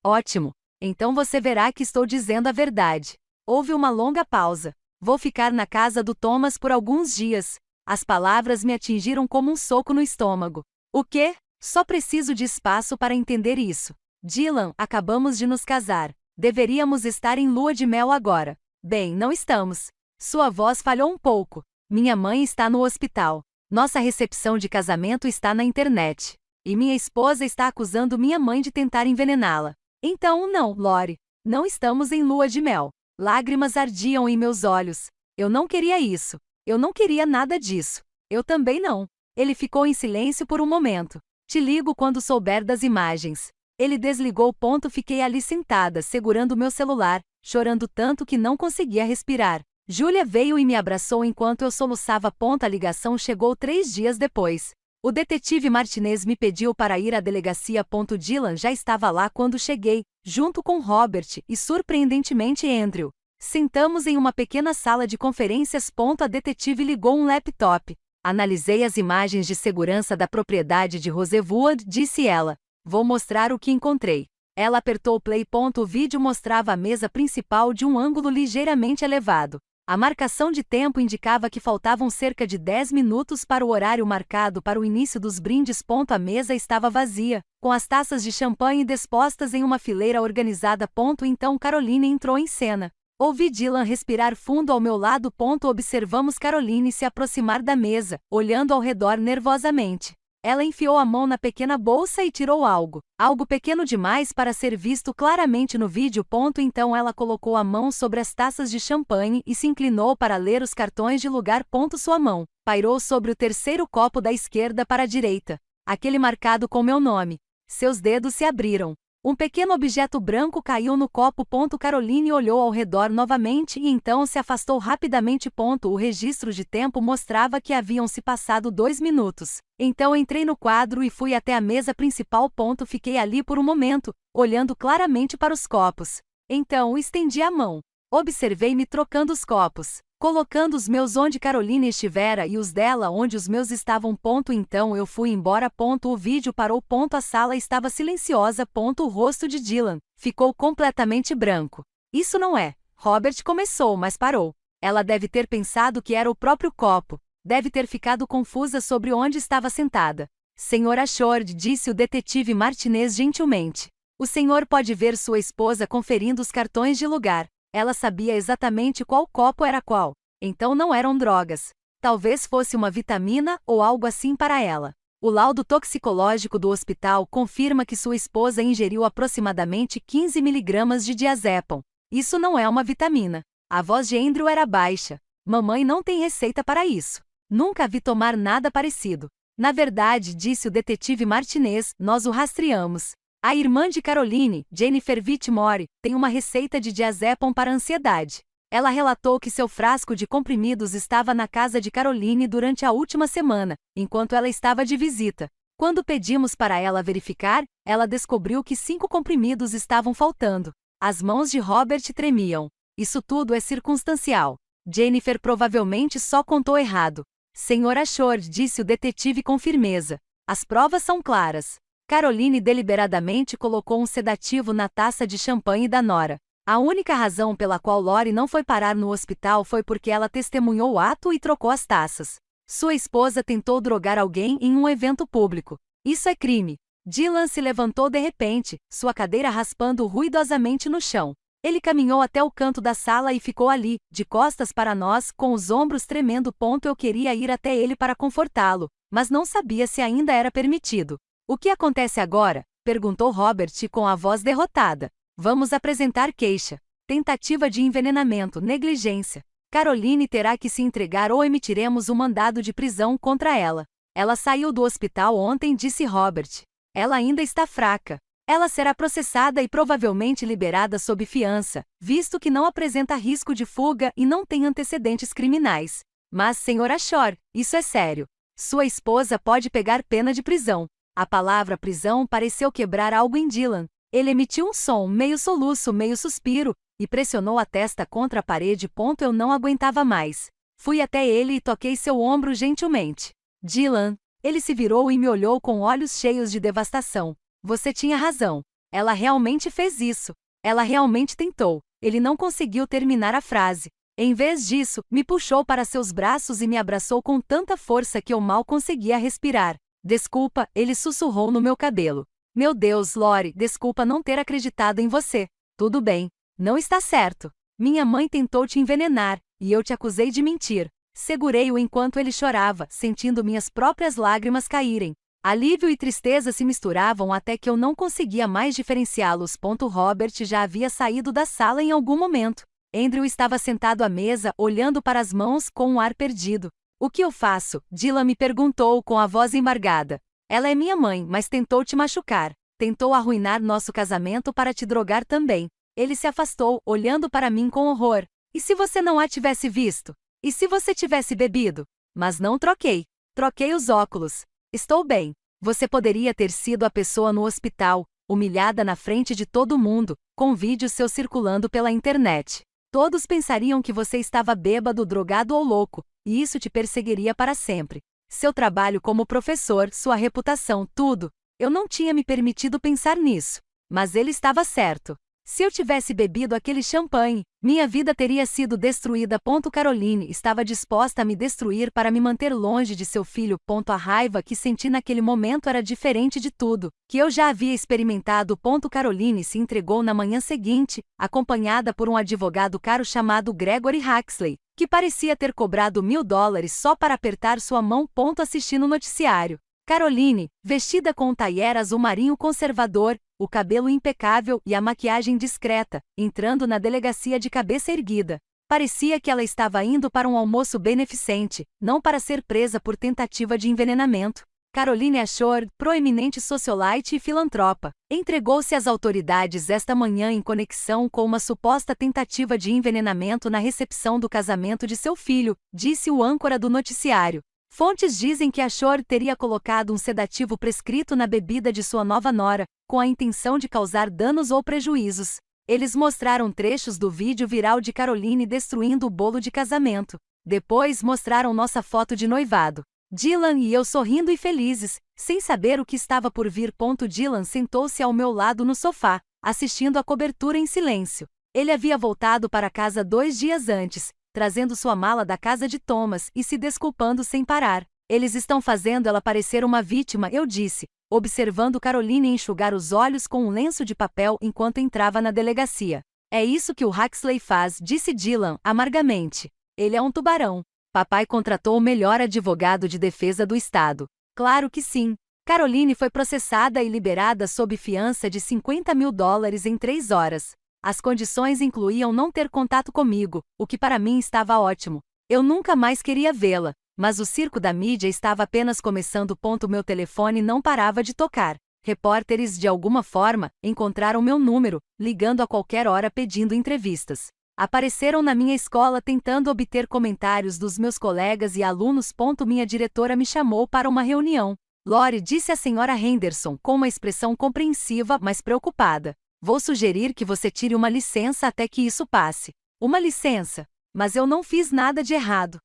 Ótimo. Então você verá que estou dizendo a verdade. Houve uma longa pausa. Vou ficar na casa do Thomas por alguns dias. As palavras me atingiram como um soco no estômago. O quê? Só preciso de espaço para entender isso. Dylan, acabamos de nos casar. Deveríamos estar em lua de mel agora. Bem, não estamos. Sua voz falhou um pouco. Minha mãe está no hospital. Nossa recepção de casamento está na internet. E minha esposa está acusando minha mãe de tentar envenená-la. Então não, Lori. Não estamos em lua de mel. Lágrimas ardiam em meus olhos. Eu não queria isso. Eu não queria nada disso. Eu também não. Ele ficou em silêncio por um momento. Te ligo quando souber das imagens. Ele desligou. Fiquei ali sentada, segurando meu celular, chorando tanto que não conseguia respirar. Julia veio e me abraçou enquanto eu soluçava. A ligação chegou 3 dias depois. O detetive Martinez me pediu para ir à delegacia. Dylan já estava lá quando cheguei, junto com Robert e, surpreendentemente, Andrew. Sentamos em uma pequena sala de conferências. A detetive ligou um laptop. Analisei as imagens de segurança da propriedade de Rosewood, disse ela. Vou mostrar o que encontrei. Ela apertou o play. O vídeo mostrava a mesa principal de um ângulo ligeiramente elevado. A marcação de tempo indicava que faltavam cerca de 10 minutos para o horário marcado para o início dos brindes. A mesa estava vazia, com as taças de champanhe dispostas em uma fileira organizada. Então Caroline entrou em cena. Ouvi Dylan respirar fundo ao meu lado. Observamos Caroline se aproximar da mesa, olhando ao redor nervosamente. Ela enfiou a mão na pequena bolsa e tirou algo pequeno demais para ser visto claramente no vídeo. Então ela colocou a mão sobre as taças de champanhe e se inclinou para ler os cartões de lugar. Sua mão pairou sobre o terceiro copo da esquerda para a direita, aquele marcado com meu nome. Seus dedos se abriram. Um pequeno objeto branco caiu no copo. Caroline olhou ao redor novamente e então se afastou rapidamente. O registro de tempo mostrava que haviam se passado 2 minutos. Então entrei no quadro e fui até a mesa principal. Fiquei ali por um momento, olhando claramente para os copos. Então estendi a mão. Observei-me trocando os copos, colocando os meus onde Caroline estivera e os dela onde os meus estavam. Então eu fui embora. O vídeo parou. A sala estava silenciosa. O rosto de Dylan ficou completamente branco. Isso não é. Robert começou, mas parou. Ela deve ter pensado que era o próprio copo. Deve ter ficado confusa sobre onde estava sentada. Senhora Shord, disse o detetive Martinez gentilmente. O senhor pode ver sua esposa conferindo os cartões de lugar. Ela sabia exatamente qual copo era qual. Então não eram drogas. Talvez fosse uma vitamina ou algo assim para ela. O laudo toxicológico do hospital confirma que sua esposa ingeriu aproximadamente 15 miligramas de diazepam. Isso não é uma vitamina. A voz de Andrew era baixa. Mamãe não tem receita para isso. Nunca vi tomar nada parecido. Na verdade, disse o detetive Martinez, nós o rastreamos. A irmã de Caroline, Jennifer Whitmore, tem uma receita de diazepam para ansiedade. Ela relatou que seu frasco de comprimidos estava na casa de Caroline durante a última semana, enquanto ela estava de visita. Quando pedimos para ela verificar, ela descobriu que 5 comprimidos estavam faltando. As mãos de Robert tremiam. Isso tudo é circunstancial. Jennifer provavelmente só contou errado. Senhora Shore, disse o detetive com firmeza. As provas são claras. Caroline deliberadamente colocou um sedativo na taça de champanhe da nora. A única razão pela qual Lori não foi parar no hospital foi porque ela testemunhou o ato e trocou as taças. Sua esposa tentou drogar alguém em um evento público. Isso é crime. Dylan se levantou de repente, sua cadeira raspando ruidosamente no chão. Ele caminhou até o canto da sala e ficou ali, de costas para nós, com os ombros tremendo. Eu queria ir até ele para confortá-lo, mas não sabia se ainda era permitido. O que acontece agora? Perguntou Robert com a voz derrotada. Vamos apresentar queixa. Tentativa de envenenamento, negligência. Caroline terá que se entregar ou emitiremos um mandado de prisão contra ela. Ela saiu do hospital ontem, disse Robert. Ela ainda está fraca. Ela será processada e provavelmente liberada sob fiança, visto que não apresenta risco de fuga e não tem antecedentes criminais. Mas, senhora Shore, isso é sério. Sua esposa pode pegar pena de prisão. A palavra prisão pareceu quebrar algo em Dylan. Ele emitiu um som, meio soluço, meio suspiro, e pressionou a testa contra a parede. Eu não aguentava mais. Fui até ele e toquei seu ombro gentilmente. Dylan. Ele se virou e me olhou com olhos cheios de devastação. Você tinha razão. Ela realmente fez isso. Ela realmente tentou. Ele não conseguiu terminar a frase. Em vez disso, me puxou para seus braços e me abraçou com tanta força que eu mal conseguia respirar. Desculpa, ele sussurrou no meu cabelo. Meu Deus, Lori, desculpa não ter acreditado em você. Tudo bem. Não está certo. Minha mãe tentou te envenenar, e eu te acusei de mentir. Segurei-o enquanto ele chorava, sentindo minhas próprias lágrimas caírem. Alívio e tristeza se misturavam até que eu não conseguia mais diferenciá-los. Robert já havia saído da sala em algum momento. Andrew estava sentado à mesa, olhando para as mãos com um ar perdido. O que eu faço? Dylan me perguntou com a voz embargada. Ela é minha mãe, mas tentou te machucar. Tentou arruinar nosso casamento para te drogar também. Ele se afastou, olhando para mim com horror. E se você não a tivesse visto? E se você tivesse bebido? Mas não troquei. Troquei os óculos. Estou bem. Você poderia ter sido a pessoa no hospital, humilhada na frente de todo mundo, com vídeos seus circulando pela internet. Todos pensariam que você estava bêbado, drogado ou louco, e isso te perseguiria para sempre. Seu trabalho como professor, sua reputação, tudo. Eu não tinha me permitido pensar nisso. Mas ele estava certo. Se eu tivesse bebido aquele champanhe, minha vida teria sido destruída. Caroline estava disposta a me destruir para me manter longe de seu filho. A raiva que senti naquele momento era diferente de tudo que eu já havia experimentado. Caroline se entregou na manhã seguinte, acompanhada por um advogado caro chamado Gregory Huxley, que parecia ter cobrado $1000 só para apertar sua mão. Assistindo o noticiário. Caroline, vestida com um taier azul marinho conservador, o cabelo impecável e a maquiagem discreta, entrando na delegacia de cabeça erguida. Parecia que ela estava indo para um almoço beneficente, não para ser presa por tentativa de envenenamento. Caroline Shore, proeminente socialite e filantropa, entregou-se às autoridades esta manhã em conexão com uma suposta tentativa de envenenamento na recepção do casamento de seu filho, disse o âncora do noticiário. Fontes dizem que Shore teria colocado um sedativo prescrito na bebida de sua nova nora, com a intenção de causar danos ou prejuízos. Eles mostraram trechos do vídeo viral de Caroline destruindo o bolo de casamento. Depois mostraram nossa foto de noivado. Dylan e eu sorrindo e felizes, sem saber o que estava por vir. Dylan sentou-se ao meu lado no sofá, assistindo a cobertura em silêncio. Ele havia voltado para casa 2 dias antes, trazendo sua mala da casa de Thomas e se desculpando sem parar. Eles estão fazendo ela parecer uma vítima, eu disse, observando Caroline enxugar os olhos com um lenço de papel enquanto entrava na delegacia. É isso que o Huxley faz, disse Dylan, amargamente. Ele é um tubarão. Papai contratou o melhor advogado de defesa do estado. Claro que sim. Caroline foi processada e liberada sob fiança de $50.000 em 3 horas. As condições incluíam não ter contato comigo, o que para mim estava ótimo. Eu nunca mais queria vê-la. Mas o circo da mídia estava apenas começando. Meu telefone não parava de tocar. Repórteres, de alguma forma, encontraram meu número, ligando a qualquer hora pedindo entrevistas. Apareceram na minha escola tentando obter comentários dos meus colegas e alunos. Minha diretora me chamou para uma reunião. Lori, disse a senhora Henderson com uma expressão compreensiva, mas preocupada. Vou sugerir que você tire uma licença até que isso passe. Uma licença? Mas eu não fiz nada de errado.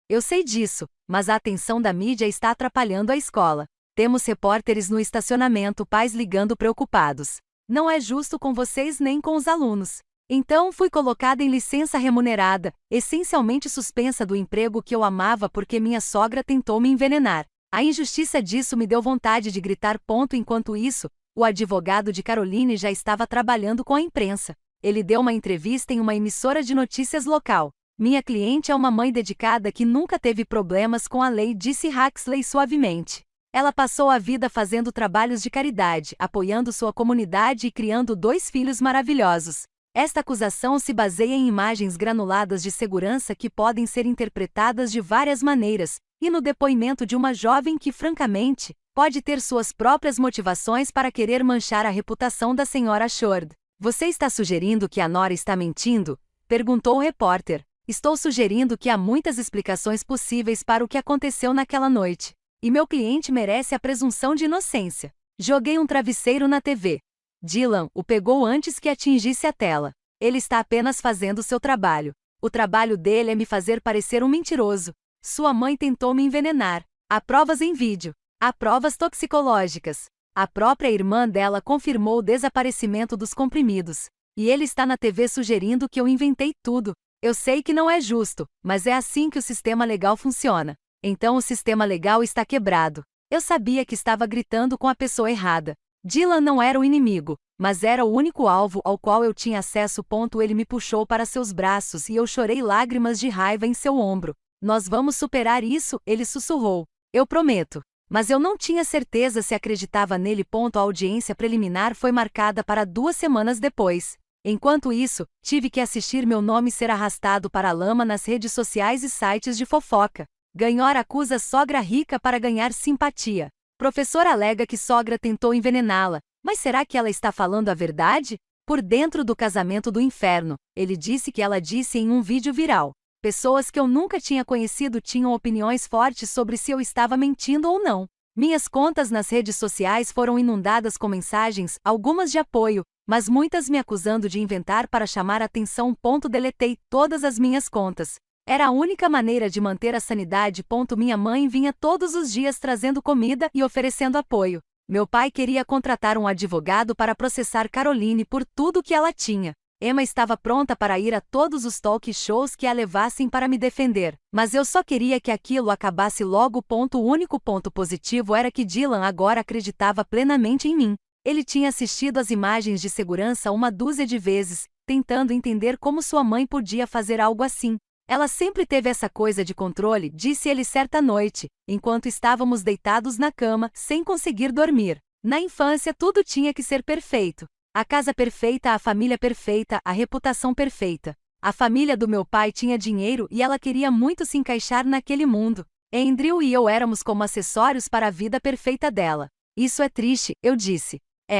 Eu sei disso, mas a atenção da mídia está atrapalhando a escola. Temos repórteres no estacionamento, pais ligando preocupados. Não é justo com vocês nem com os alunos. Então fui colocada em licença remunerada, essencialmente suspensa do emprego que eu amava porque minha sogra tentou me envenenar. A injustiça disso me deu vontade de gritar. Enquanto isso, o advogado de Caroline já estava trabalhando com a imprensa. Ele deu uma entrevista em uma emissora de notícias local. Minha cliente é uma mãe dedicada que nunca teve problemas com a lei, disse Huxley suavemente. Ela passou a vida fazendo trabalhos de caridade, apoiando sua comunidade e criando 2 filhos maravilhosos. Esta acusação se baseia em imagens granuladas de segurança que podem ser interpretadas de várias maneiras, e no depoimento de uma jovem que, francamente, pode ter suas próprias motivações para querer manchar a reputação da senhora Shord. Você está sugerindo que a Nora está mentindo? Perguntou o repórter. Estou sugerindo que há muitas explicações possíveis para o que aconteceu naquela noite. E meu cliente merece a presunção de inocência. Joguei um travesseiro na TV. Dylan o pegou antes que atingisse a tela. Ele está apenas fazendo seu trabalho. O trabalho dele é me fazer parecer um mentiroso. Sua mãe tentou me envenenar. Há provas em vídeo. Há provas toxicológicas. A própria irmã dela confirmou o desaparecimento dos comprimidos. E ele está na TV sugerindo que eu inventei tudo. Eu sei que não é justo, mas é assim que o sistema legal funciona. Então o sistema legal está quebrado. Eu sabia que estava gritando com a pessoa errada. Dylan não era o inimigo, mas era o único alvo ao qual eu tinha acesso. Ele me puxou para seus braços e eu chorei lágrimas de raiva em seu ombro. Nós vamos superar isso, ele sussurrou. Eu prometo. Mas eu não tinha certeza se acreditava nele. A audiência preliminar foi marcada para 2 semanas depois. Enquanto isso, tive que assistir meu nome ser arrastado para a lama nas redes sociais e sites de fofoca. Ganhor acusa sogra rica para ganhar simpatia. Professor alega que sogra tentou envenená-la, mas será que ela está falando a verdade? Por dentro do casamento do inferno, ele disse que ela disse em um vídeo viral. Pessoas que eu nunca tinha conhecido tinham opiniões fortes sobre se eu estava mentindo ou não. Minhas contas nas redes sociais foram inundadas com mensagens, algumas de apoio, mas muitas me acusando de inventar para chamar atenção. Deletei todas as minhas contas. Era a única maneira de manter a sanidade. Minha mãe vinha todos os dias trazendo comida e oferecendo apoio. Meu pai queria contratar um advogado para processar Caroline por tudo que ela tinha. Emma estava pronta para ir a todos os talk shows que a levassem para me defender, mas eu só queria que aquilo acabasse logo. O único ponto positivo era que Dylan agora acreditava plenamente em mim. Ele tinha assistido às imagens de segurança 1 dúzia de vezes, tentando entender como sua mãe podia fazer algo assim. Ela sempre teve essa coisa de controle, disse ele certa noite, enquanto estávamos deitados na cama, sem conseguir dormir. Na infância tudo tinha que ser perfeito. A casa perfeita, a família perfeita, a reputação perfeita. A família do meu pai tinha dinheiro e ela queria muito se encaixar naquele mundo. Andrew e eu éramos como acessórios para a vida perfeita dela. Isso é triste, eu disse.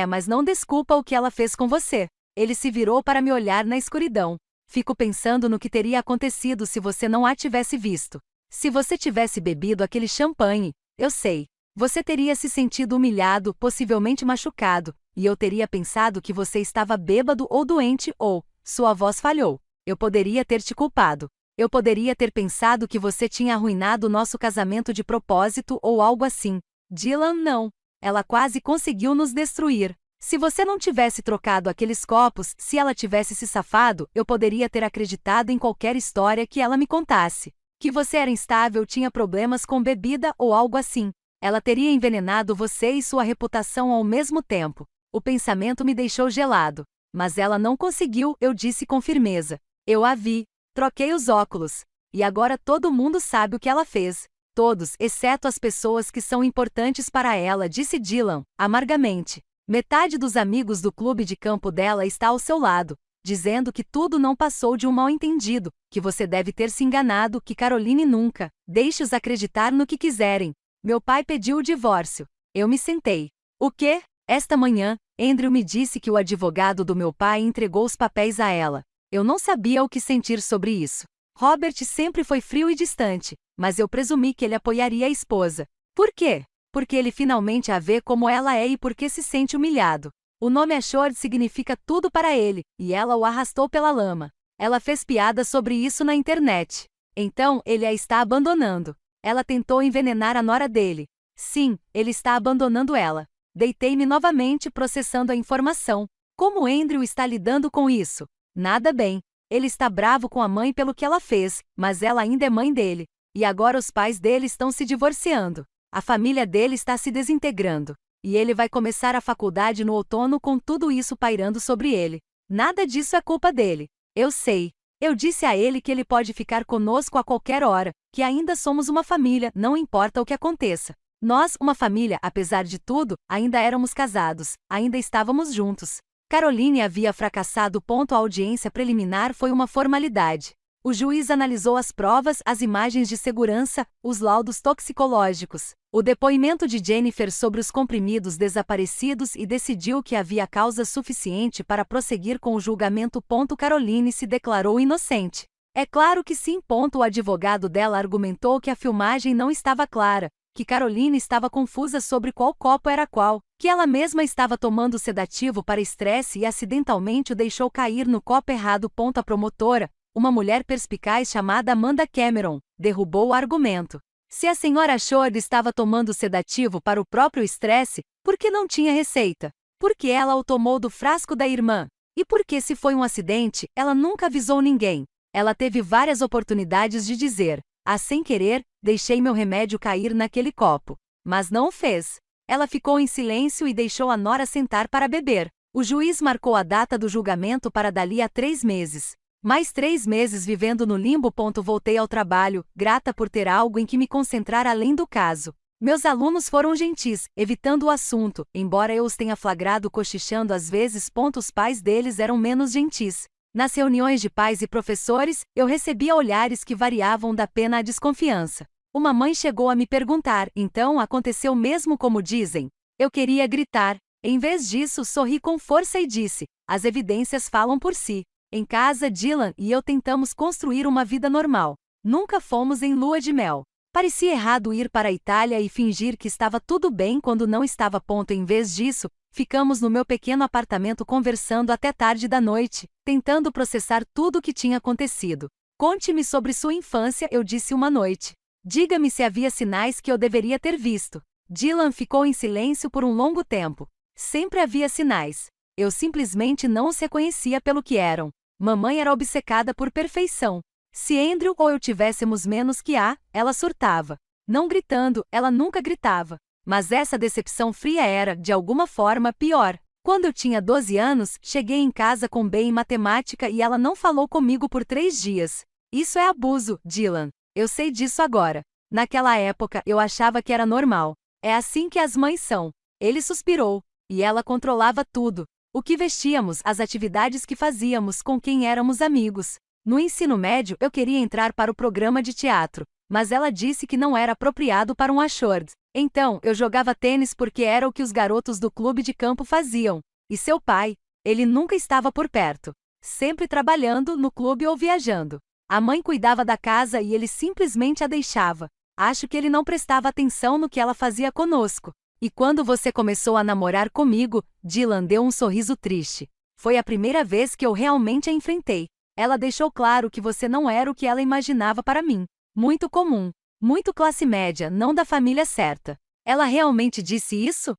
Mas não desculpa o que ela fez com você. Ele se virou para me olhar na escuridão. Fico pensando no que teria acontecido se você não a tivesse visto. Se você tivesse bebido aquele champanhe, eu sei. Você teria se sentido humilhado, possivelmente machucado, e eu teria pensado que você estava bêbado ou doente ou, sua voz falhou. Eu poderia ter te culpado. Eu poderia ter pensado que você tinha arruinado o nosso casamento de propósito ou algo assim. Dylan, não. Ela quase conseguiu nos destruir. Se você não tivesse trocado aqueles copos, se ela tivesse se safado, eu poderia ter acreditado em qualquer história que ela me contasse. Que você era instável, tinha problemas com bebida ou algo assim. Ela teria envenenado você e sua reputação ao mesmo tempo. O pensamento me deixou gelado. Mas ela não conseguiu, eu disse com firmeza. Eu a vi. Troquei os óculos. E agora todo mundo sabe o que ela fez. Todos, exceto as pessoas que são importantes para ela, disse Dylan, amargamente. Metade dos amigos do clube de campo dela está ao seu lado. dizendo que tudo não passou de um mal-entendido, que você deve ter se enganado, que Caroline nunca. Deixe-os acreditar no que quiserem. Meu pai pediu o divórcio. Eu me sentei. O quê? Esta manhã, Andrew me disse que o advogado do meu pai entregou os papéis a ela. Eu não sabia o que sentir sobre isso. Robert sempre foi frio e distante, mas eu presumi que ele apoiaria a esposa. Por quê? Porque ele finalmente a vê como ela é e porque se sente humilhado. O nome Ashord significa tudo para ele, e ela o arrastou pela lama. Ela fez piada sobre isso na internet. Então, ele a está abandonando. Ela tentou envenenar a nora dele. Sim, ele está abandonando ela. Deitei-me novamente processando a informação. Como Andrew está lidando com isso? Nada bem. Ele está bravo com a mãe pelo que ela fez, mas ela ainda é mãe dele. E agora os pais dele estão se divorciando. A família dele está se desintegrando. E ele vai começar a faculdade no outono com tudo isso pairando sobre ele. Nada disso é culpa dele. Eu sei. Eu disse a ele que ele pode ficar conosco a qualquer hora, que ainda somos uma família, não importa o que aconteça. Nós, uma família, apesar de tudo, ainda éramos casados, ainda estávamos juntos. Caroline havia fracassado. A audiência preliminar foi uma formalidade. O juiz analisou as provas, as imagens de segurança, os laudos toxicológicos, o depoimento de Jennifer sobre os comprimidos desaparecidos e decidiu que havia causa suficiente para prosseguir com o julgamento. Caroline se declarou inocente. É claro que sim. O advogado dela argumentou que a filmagem não estava clara, que Caroline estava confusa sobre qual copo era qual, que ela mesma estava tomando sedativo para estresse e acidentalmente o deixou cair no copo errado. A promotora, uma mulher perspicaz chamada Amanda Cameron, derrubou o argumento. Se a senhora Ashord estava tomando sedativo para o próprio estresse, por que não tinha receita? Por que ela o tomou do frasco da irmã? E por que, se foi um acidente, ela nunca avisou ninguém? Ela teve várias oportunidades de dizer: sem querer, deixei meu remédio cair naquele copo. Mas não o fez. Ela ficou em silêncio e deixou a nora sentar para beber. O juiz marcou a data do julgamento para dali a 3 meses. Mais 3 meses vivendo no limbo. Voltei ao trabalho, grata por ter algo em que me concentrar além do caso. Meus alunos foram gentis, evitando o assunto, embora eu os tenha flagrado cochichando às vezes. Os pais deles eram menos gentis. Nas reuniões de pais e professores, eu recebia olhares que variavam da pena à desconfiança. Uma mãe chegou a me perguntar: então aconteceu mesmo como dizem? Eu queria gritar. Em vez disso, sorri com força e disse: as evidências falam por si. Em casa, Dylan e eu tentamos construir uma vida normal. Nunca fomos em lua de mel. Parecia errado ir para a Itália e fingir que estava tudo bem quando não estava. Em vez disso, ficamos no meu pequeno apartamento conversando até tarde da noite, tentando processar tudo o que tinha acontecido. Conte-me sobre sua infância, eu disse uma noite. Diga-me se havia sinais que eu deveria ter visto. Dylan ficou em silêncio por um longo tempo. Sempre havia sinais. Eu simplesmente não os reconhecia pelo que eram. Mamãe era obcecada por perfeição. Se Andrew ou eu tivéssemos menos que ela surtava. Não gritando, ela nunca gritava. Mas essa decepção fria era, de alguma forma, pior. Quando eu tinha 12 anos, cheguei em casa com B em matemática e ela não falou comigo por 3 dias. Isso é abuso, Dylan. Eu sei disso agora. Naquela época, eu achava que era normal. É assim que as mães são. Ele suspirou. E ela controlava tudo. O que vestíamos, as atividades que fazíamos, com quem éramos amigos. No ensino médio, eu queria entrar para o programa de teatro, mas ela disse que não era apropriado para um Ashord. Então, eu jogava tênis porque era o que os garotos do clube de campo faziam. E seu pai? Ele nunca estava por perto. Sempre trabalhando no clube ou viajando. A mãe cuidava da casa e ele simplesmente a deixava. Acho que ele não prestava atenção no que ela fazia conosco. E quando você começou a namorar comigo, Dylan deu um sorriso triste. Foi a primeira vez que eu realmente a enfrentei. Ela deixou claro que você não era o que ela imaginava para mim. Muito comum. Muito classe média, não da família certa. Ela realmente disse isso?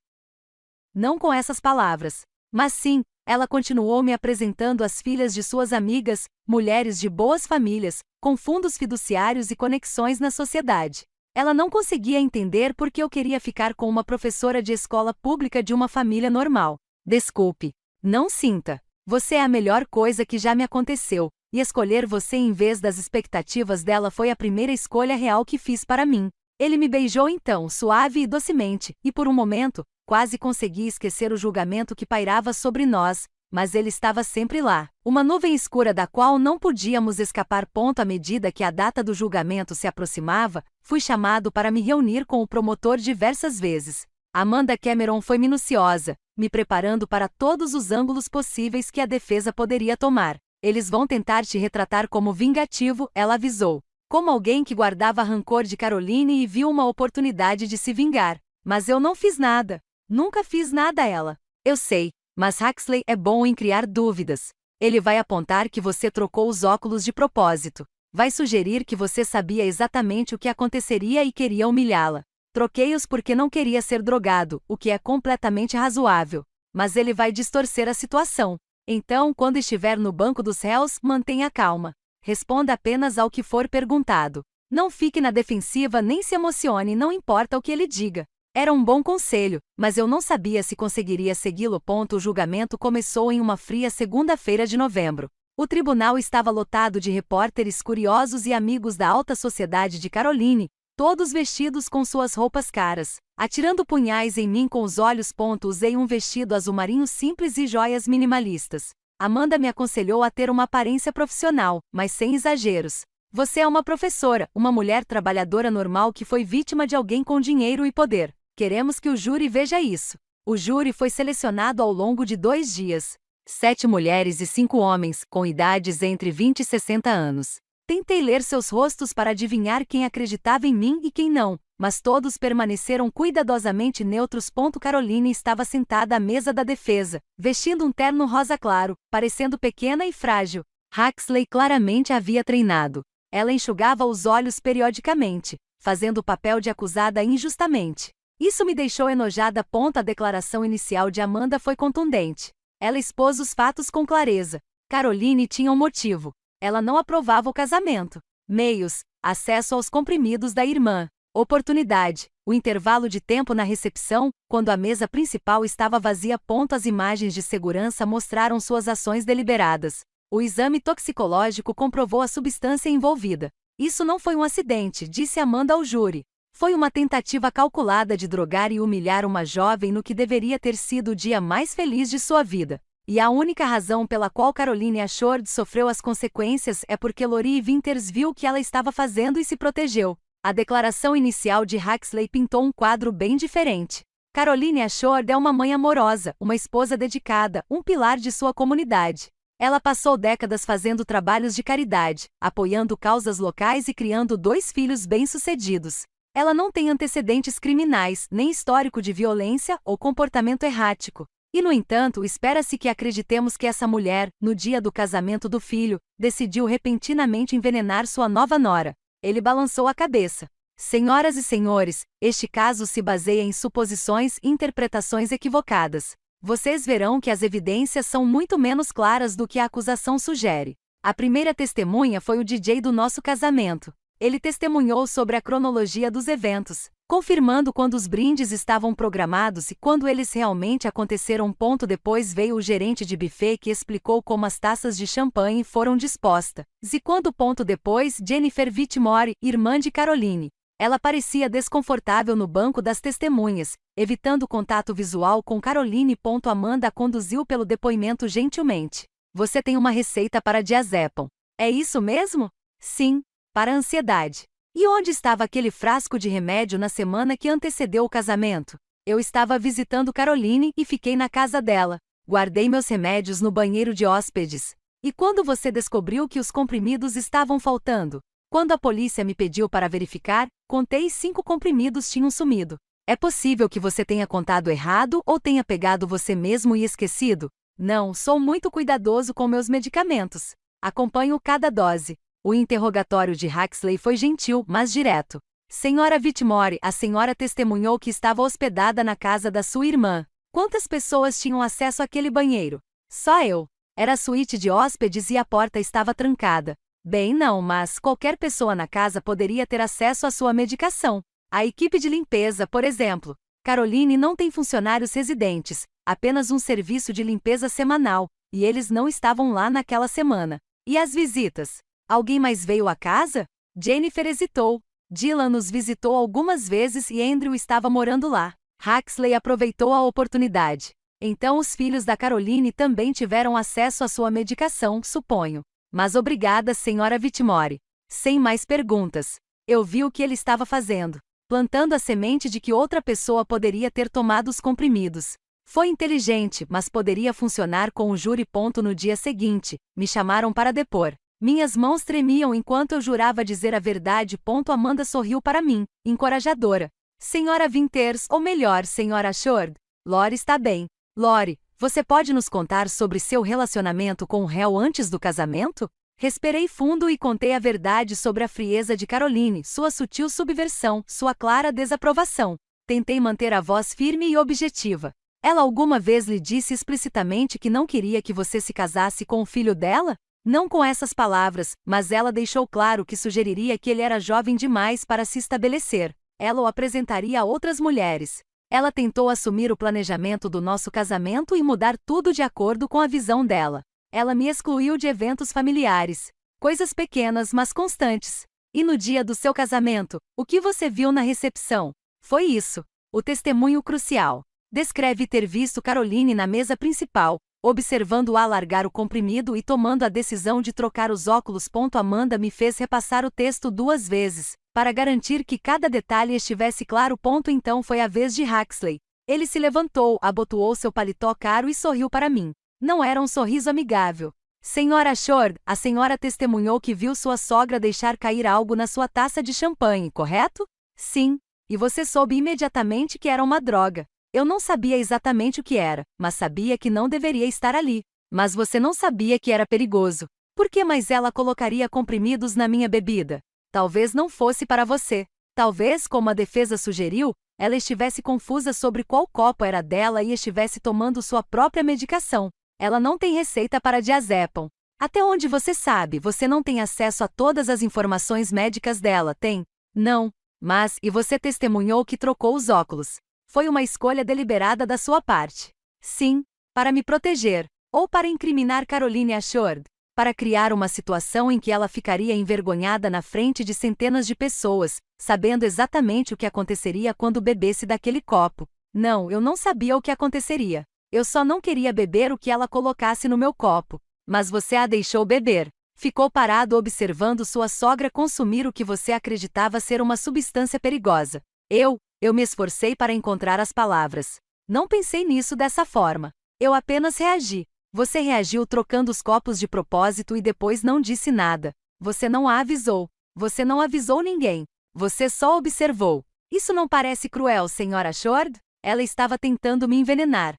Não com essas palavras. Mas sim, ela continuou me apresentando as filhas de suas amigas, mulheres de boas famílias, com fundos fiduciários e conexões na sociedade. Ela não conseguia entender por que eu queria ficar com uma professora de escola pública de uma família normal. Desculpe. Não sinta. Você é a melhor coisa que já me aconteceu, e escolher você em vez das expectativas dela foi a primeira escolha real que fiz para mim. Ele me beijou então, suave e docemente, e por um momento, quase consegui esquecer o julgamento que pairava sobre nós. mas ele estava sempre lá. Uma nuvem escura da qual não podíamos escapar. À medida que a data do julgamento se aproximava, fui chamado para me reunir com o promotor diversas vezes. Amanda Cameron foi minuciosa, me preparando para todos os ângulos possíveis que a defesa poderia tomar. Eles vão tentar te retratar como vingativo, ela avisou. Como alguém que guardava rancor de Caroline e viu uma oportunidade de se vingar. Mas eu não fiz nada. Nunca fiz nada a ela. Eu sei, mas Huxley é bom em criar dúvidas. Ele vai apontar que você trocou os óculos de propósito. Vai sugerir que você sabia exatamente o que aconteceria e queria humilhá-la. Troquei-os porque não queria ser drogado, o que é completamente razoável. Mas ele vai distorcer a situação. Então, quando estiver no banco dos réus, mantenha calma. Responda apenas ao que for perguntado. Não fique na defensiva nem se emocione, não importa o que ele diga. Era um bom conselho, mas eu não sabia se conseguiria segui-lo. O julgamento começou em uma fria segunda-feira de novembro. O tribunal estava lotado de repórteres curiosos e amigos da alta sociedade de Caroline, todos vestidos com suas roupas caras, atirando punhais em mim com os olhos. Usei um vestido azul marinho simples e joias minimalistas. Amanda me aconselhou a ter uma aparência profissional, mas sem exageros. Você é uma professora, uma mulher trabalhadora normal que foi vítima de alguém com dinheiro e poder. Queremos que o júri veja isso. O júri foi selecionado ao longo de 2 dias. 7 mulheres e 5 homens, com idades entre 20 e 60 anos. Tentei ler seus rostos para adivinhar quem acreditava em mim e quem não, mas todos permaneceram cuidadosamente neutros. Caroline estava sentada à mesa da defesa, vestindo um terno rosa claro, parecendo pequena e frágil. Huxley claramente havia treinado. Ela enxugava os olhos periodicamente, fazendo o papel de acusada injustamente. Isso me deixou enojada. A declaração inicial de Amanda foi contundente. Ela expôs os fatos com clareza. Caroline tinha um motivo. Ela não aprovava o casamento. Meios: acesso aos comprimidos da irmã. Oportunidade: o intervalo de tempo na recepção, quando a mesa principal estava vazia. As imagens de segurança mostraram suas ações deliberadas. O exame toxicológico comprovou a substância envolvida. Isso não foi um acidente, disse Amanda ao júri. Foi uma tentativa calculada de drogar e humilhar uma jovem no que deveria ter sido o dia mais feliz de sua vida. E a única razão pela qual Caroline Ashford sofreu as consequências é porque Lori Winters viu o que ela estava fazendo e se protegeu. A declaração inicial de Huxley pintou um quadro bem diferente. Caroline Ashford é uma mãe amorosa, uma esposa dedicada, um pilar de sua comunidade. Ela passou décadas fazendo trabalhos de caridade, apoiando causas locais e criando 2 filhos bem-sucedidos. Ela não tem antecedentes criminais, nem histórico de violência ou comportamento errático. E, no entanto, espera-se que acreditemos que essa mulher, no dia do casamento do filho, decidiu repentinamente envenenar sua nova nora. Ele balançou a cabeça. Senhoras e senhores, este caso se baseia em suposições e interpretações equivocadas. Vocês verão que as evidências são muito menos claras do que a acusação sugere. A primeira testemunha foi o DJ do nosso casamento. Ele testemunhou sobre a cronologia dos eventos, confirmando quando os brindes estavam programados e quando eles realmente aconteceram. Depois veio o gerente de buffet que explicou como as taças de champanhe foram dispostas. E quando depois, Jennifer Whitmore, irmã de Caroline. Ela parecia desconfortável no banco das testemunhas, evitando contato visual com Caroline. Amanda a conduziu pelo depoimento gentilmente. Você tem uma receita para diazepam. É isso mesmo? Sim. Para a ansiedade. E onde estava aquele frasco de remédio na semana que antecedeu o casamento? Eu estava visitando Caroline e fiquei na casa dela. Guardei meus remédios no banheiro de hóspedes. E quando você descobriu que os comprimidos estavam faltando? Quando a polícia me pediu para verificar, contei 5 comprimidos tinham sumido. É possível que você tenha contado errado ou tenha pegado você mesmo e esquecido? Não, sou muito cuidadoso com meus medicamentos. Acompanho cada dose. O interrogatório de Huxley foi gentil, mas direto. Senhora Whitmore, a senhora testemunhou que estava hospedada na casa da sua irmã. Quantas pessoas tinham acesso àquele banheiro? Só eu. Era a suíte de hóspedes e a porta estava trancada. Bem, não, mas qualquer pessoa na casa poderia ter acesso à sua medicação. A equipe de limpeza, por exemplo. Caroline não tem funcionários residentes, apenas um serviço de limpeza semanal, e eles não estavam lá naquela semana. E as visitas? Alguém mais veio à casa? Jennifer hesitou. Dylan nos visitou algumas vezes e Andrew estava morando lá. Huxley aproveitou a oportunidade. Então os filhos da Caroline também tiveram acesso à sua medicação, suponho. Mas obrigada, senhora Whitmore. Sem mais perguntas. Eu vi o que ele estava fazendo. Plantando a semente de que outra pessoa poderia ter tomado os comprimidos. Foi inteligente, mas poderia funcionar com o júri. No dia seguinte, me chamaram para depor. Minhas mãos tremiam enquanto eu jurava dizer a verdade. Amanda sorriu para mim, encorajadora. Senhora Winters, ou melhor, senhora Ashford. Lori está bem. Lori, você pode nos contar sobre seu relacionamento com o réu antes do casamento? Respirei fundo e contei a verdade sobre a frieza de Caroline, sua sutil subversão, sua clara desaprovação. Tentei manter a voz firme e objetiva. Ela alguma vez lhe disse explicitamente que não queria que você se casasse com o filho dela? Não com essas palavras, mas ela deixou claro que sugeriria que ele era jovem demais para se estabelecer. Ela o apresentaria a outras mulheres. Ela tentou assumir o planejamento do nosso casamento e mudar tudo de acordo com a visão dela. Ela me excluiu de eventos familiares. Coisas pequenas, mas constantes. E no dia do seu casamento, o que você viu na recepção? Foi isso. O testemunho crucial. Descreve ter visto Caroline na mesa principal, observando-a largar o comprimido e tomando a decisão de trocar os óculos. Amanda me fez repassar o texto 2 vezes, para garantir que cada detalhe estivesse claro. Então foi a vez de Huxley. Ele se levantou, abotoou seu paletó caro e sorriu para mim. Não era um sorriso amigável. Senhora Ashford, a senhora testemunhou que viu sua sogra deixar cair algo na sua taça de champanhe, correto? Sim. E você soube imediatamente que era uma droga. Eu não sabia exatamente o que era, mas sabia que não deveria estar ali. Mas você não sabia que era perigoso. Por que mais ela colocaria comprimidos na minha bebida? Talvez não fosse para você. Talvez, como a defesa sugeriu, ela estivesse confusa sobre qual copo era dela e estivesse tomando sua própria medicação. Ela não tem receita para diazepam. Até onde você sabe, você não tem acesso a todas as informações médicas dela, tem? Não. Mas, e você testemunhou que trocou os óculos. Foi uma escolha deliberada da sua parte. Sim, para me proteger, ou para incriminar Caroline Ashford, para criar uma situação em que ela ficaria envergonhada na frente de centenas de pessoas, sabendo exatamente o que aconteceria quando bebesse daquele copo. Não, eu não sabia o que aconteceria. Eu só não queria beber o que ela colocasse no meu copo. Mas você a deixou beber. Ficou parado observando sua sogra consumir o que você acreditava ser uma substância perigosa. Eu me esforcei para encontrar as palavras. Não pensei nisso dessa forma. Eu apenas reagi. Você reagiu trocando os copos de propósito e depois não disse nada. Você não a avisou. Você não avisou ninguém. Você só observou. Isso não parece cruel, senhora Ashford? Ela estava tentando me envenenar.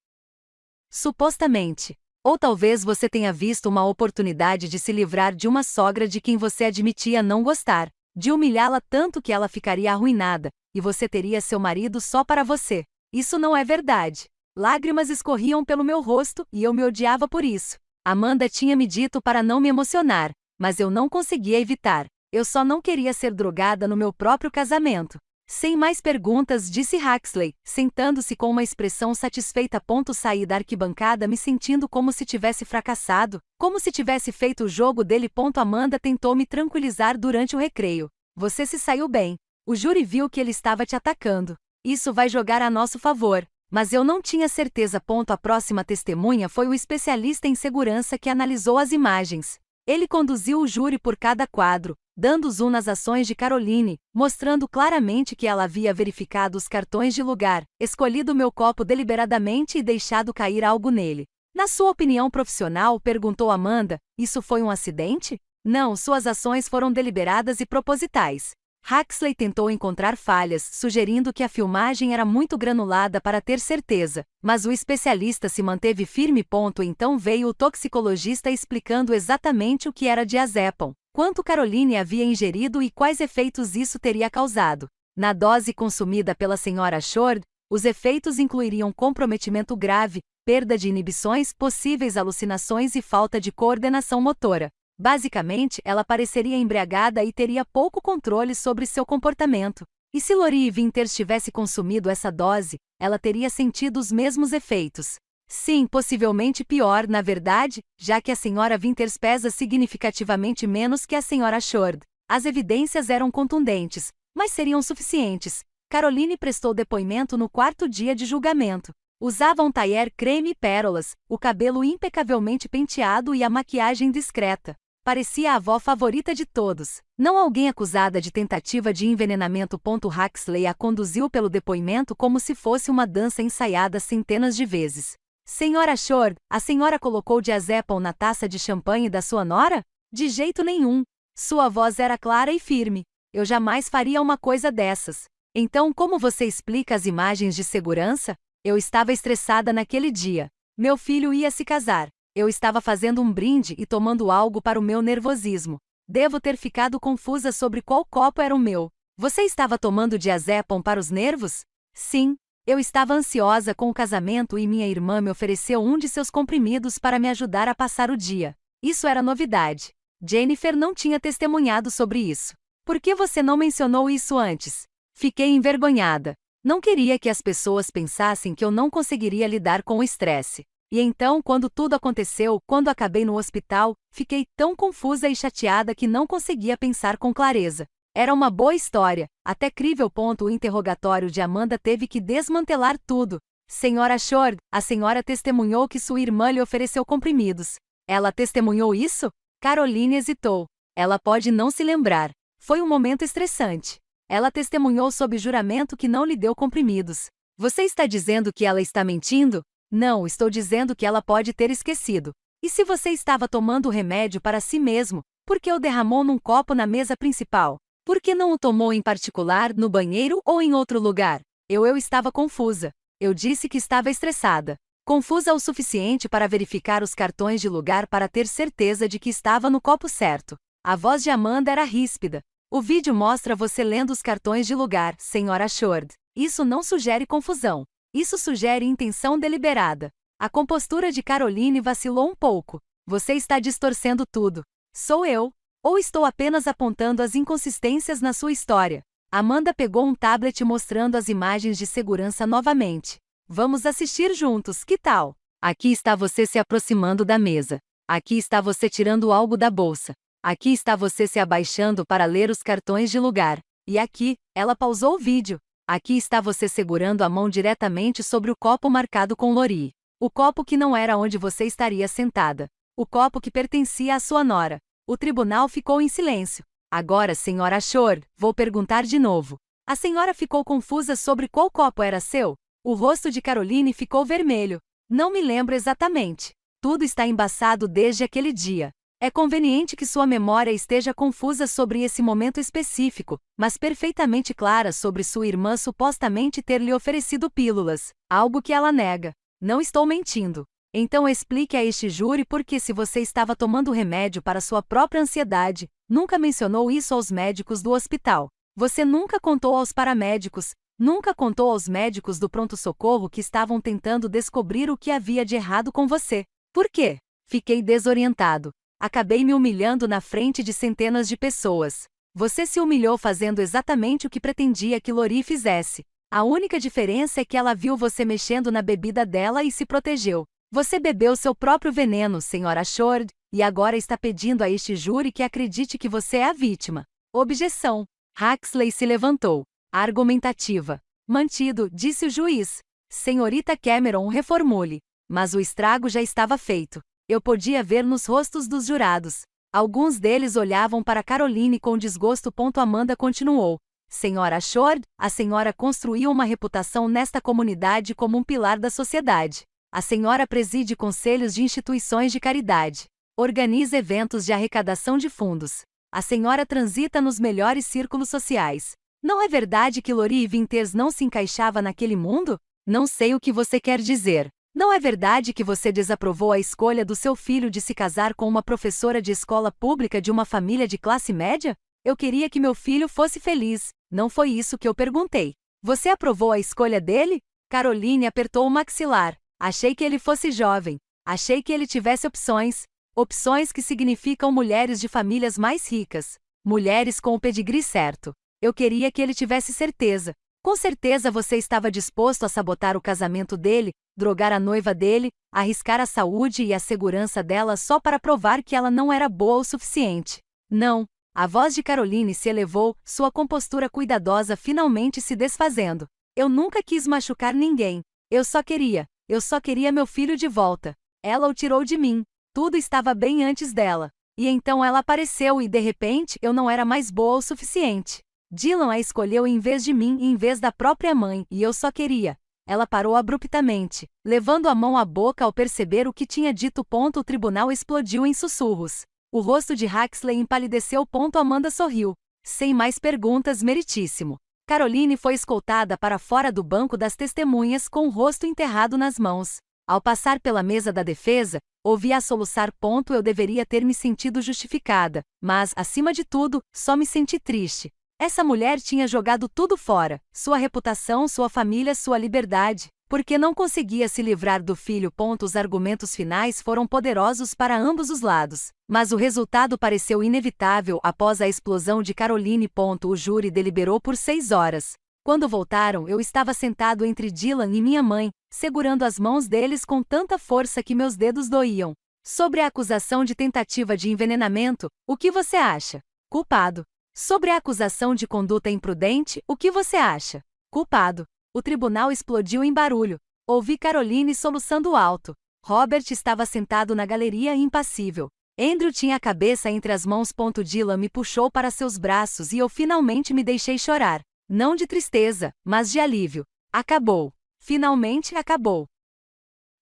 Supostamente. Ou talvez você tenha visto uma oportunidade de se livrar de uma sogra de quem você admitia não gostar, de humilhá-la tanto que ela ficaria arruinada, e você teria seu marido só para você. Isso não é verdade. Lágrimas escorriam pelo meu rosto e eu me odiava por isso. Amanda tinha me dito para não me emocionar, mas eu não conseguia evitar. Eu só não queria ser drogada no meu próprio casamento. Sem mais perguntas, disse Huxley, sentando-se com uma expressão satisfeita. Saí da arquibancada me sentindo como se tivesse fracassado, como se tivesse feito o jogo dele. Amanda tentou me tranquilizar durante o recreio. Você se saiu bem. O júri viu que ele estava te atacando. Isso vai jogar a nosso favor. Mas eu não tinha certeza. A próxima testemunha foi o especialista em segurança que analisou as imagens. Ele conduziu o júri por cada quadro, dando zoom nas ações de Caroline, mostrando claramente que ela havia verificado os cartões de lugar, escolhido meu copo deliberadamente e deixado cair algo nele. Na sua opinião profissional, perguntou Amanda, isso foi um acidente? Não, suas ações foram deliberadas e propositais. Huxley tentou encontrar falhas, sugerindo que a filmagem era muito granulada para ter certeza, mas o especialista se manteve firme. Então veio o toxicologista explicando exatamente o que era diazepam, quanto Caroline havia ingerido e quais efeitos isso teria causado. Na dose consumida pela senhora Ashford, os efeitos incluiriam comprometimento grave, perda de inibições, possíveis alucinações e falta de coordenação motora. Basicamente, ela pareceria embriagada e teria pouco controle sobre seu comportamento. E se Lori Winters tivesse consumido essa dose, ela teria sentido os mesmos efeitos. Sim, possivelmente pior, na verdade, já que a senhora Winters pesa significativamente menos que a senhora Ashford. As evidências eram contundentes, mas seriam suficientes. Caroline prestou depoimento no 4º dia de julgamento. Usava um tailleur creme e pérolas, o cabelo impecavelmente penteado e a maquiagem discreta. Parecia a avó favorita de todos. Não alguém acusada de tentativa de envenenamento. Huxley a conduziu pelo depoimento como se fosse uma dança ensaiada centenas de vezes. Senhora Short, a senhora colocou diazepam na taça de champanhe da sua nora? De jeito nenhum. Sua voz era clara e firme. Eu jamais faria uma coisa dessas. Então, como você explica as imagens de segurança? Eu estava estressada naquele dia. Meu filho ia se casar. Eu estava fazendo um brinde e tomando algo para o meu nervosismo. Devo ter ficado confusa sobre qual copo era o meu. Você estava tomando diazepam para os nervos? Sim. Eu estava ansiosa com o casamento e minha irmã me ofereceu um de seus comprimidos para me ajudar a passar o dia. Isso era novidade. Jennifer não tinha testemunhado sobre isso. Por que você não mencionou isso antes? Fiquei envergonhada. Não queria que as pessoas pensassem que eu não conseguiria lidar com o estresse. E então, quando tudo aconteceu, quando acabei no hospital, fiquei tão confusa e chateada que não conseguia pensar com clareza. Era uma boa história, até crível. O interrogatório de Amanda teve que desmantelar tudo. Senhora Short, a senhora testemunhou que sua irmã lhe ofereceu comprimidos. Ela testemunhou isso? Caroline hesitou. Ela pode não se lembrar. Foi um momento estressante. Ela testemunhou sob juramento que não lhe deu comprimidos. Você está dizendo que ela está mentindo? Não, estou dizendo que ela pode ter esquecido. E se você estava tomando o remédio para si mesmo, por que o derramou num copo na mesa principal? Por que não o tomou em particular, no banheiro ou em outro lugar? Eu estava confusa. Eu disse que estava estressada. Confusa o suficiente para verificar os cartões de lugar para ter certeza de que estava no copo certo. A voz de Amanda era ríspida. O vídeo mostra você lendo os cartões de lugar, senhora Short. Isso não sugere confusão. Isso sugere intenção deliberada. A compostura de Caroline vacilou um pouco. Você está distorcendo tudo. Sou eu? Ou estou apenas apontando as inconsistências na sua história? Amanda pegou um tablet mostrando as imagens de segurança novamente. Vamos assistir juntos, que tal? Aqui está você se aproximando da mesa. Aqui está você tirando algo da bolsa. Aqui está você se abaixando para ler os cartões de lugar. E aqui, ela pausou o vídeo. Aqui está você segurando a mão diretamente sobre o copo marcado com Lori. O copo que não era onde você estaria sentada. O copo que pertencia à sua nora. O tribunal ficou em silêncio. Agora, senhora Short, vou perguntar de novo. A senhora ficou confusa sobre qual copo era seu? O rosto de Caroline ficou vermelho. Não me lembro exatamente. Tudo está embaçado desde aquele dia. É conveniente que sua memória esteja confusa sobre esse momento específico, mas perfeitamente clara sobre sua irmã supostamente ter lhe oferecido pílulas, algo que ela nega. Não estou mentindo. Então explique a este júri por que, se você estava tomando remédio para sua própria ansiedade, nunca mencionou isso aos médicos do hospital. Você nunca contou aos paramédicos, nunca contou aos médicos do pronto-socorro que estavam tentando descobrir o que havia de errado com você. Por quê? Fiquei desorientado. Acabei me humilhando na frente de centenas de pessoas. Você se humilhou fazendo exatamente o que pretendia que Lori fizesse. A única diferença é que ela viu você mexendo na bebida dela e se protegeu. Você bebeu seu próprio veneno, senhora Short, e agora está pedindo a este júri que acredite que você é a vítima. Objeção. Huxley se levantou. Argumentativa. Mantido, disse o juiz. Senhorita Cameron, reformule. Mas o estrago já estava feito. Eu podia ver nos rostos dos jurados. Alguns deles olhavam para Caroline com desgosto. Amanda continuou. Senhora Short, a senhora construiu uma reputação nesta comunidade como um pilar da sociedade. A senhora preside conselhos de instituições de caridade. Organiza eventos de arrecadação de fundos. A senhora transita nos melhores círculos sociais. Não é verdade que Lori Winters não se encaixava naquele mundo? Não sei o que você quer dizer. Não é verdade que você desaprovou a escolha do seu filho de se casar com uma professora de escola pública de uma família de classe média? Eu queria que meu filho fosse feliz. Não foi isso que eu perguntei. Você aprovou a escolha dele? Caroline apertou o maxilar. Achei que ele fosse jovem. Achei que ele tivesse opções. Opções que significam mulheres de famílias mais ricas. Mulheres com o pedigree certo. Eu queria que ele tivesse certeza. Com certeza você estava disposto a sabotar o casamento dele, drogar a noiva dele, arriscar a saúde e a segurança dela só para provar que ela não era boa o suficiente. Não. A voz de Caroline se elevou, sua compostura cuidadosa finalmente se desfazendo. Eu nunca quis machucar ninguém. Eu só queria. Eu só queria meu filho de volta. Ela o tirou de mim. Tudo estava bem antes dela. E então ela apareceu e de repente eu não era mais boa o suficiente. Dylan a escolheu em vez de mim e em vez da própria mãe, e eu só queria. Ela parou abruptamente, levando a mão à boca ao perceber o que tinha dito. O tribunal explodiu em sussurros. O rosto de Huxley empalideceu. Amanda sorriu. Sem mais perguntas, meritíssimo. Caroline foi escoltada para fora do banco das testemunhas com o rosto enterrado nas mãos. Ao passar pela mesa da defesa, ouvi-a soluçar. Eu deveria ter me sentido justificada, mas, acima de tudo, só me senti triste. Essa mulher tinha jogado tudo fora, sua reputação, sua família, sua liberdade, porque não conseguia se livrar do filho. Os argumentos finais foram poderosos para ambos os lados, mas o resultado pareceu inevitável após a explosão de Caroline. O júri deliberou por 6 horas. Quando voltaram, eu estava sentado entre Dylan e minha mãe, segurando as mãos deles com tanta força que meus dedos doíam. Sobre a acusação de tentativa de envenenamento, o que você acha? Culpado. Sobre a acusação de conduta imprudente, o que você acha? Culpado. O tribunal explodiu em barulho. Ouvi Caroline soluçando alto. Robert estava sentado na galeria impassível. Andrew tinha a cabeça entre as mãos. Dylan me puxou para seus braços e eu finalmente me deixei chorar. Não de tristeza, mas de alívio. Acabou. Finalmente acabou.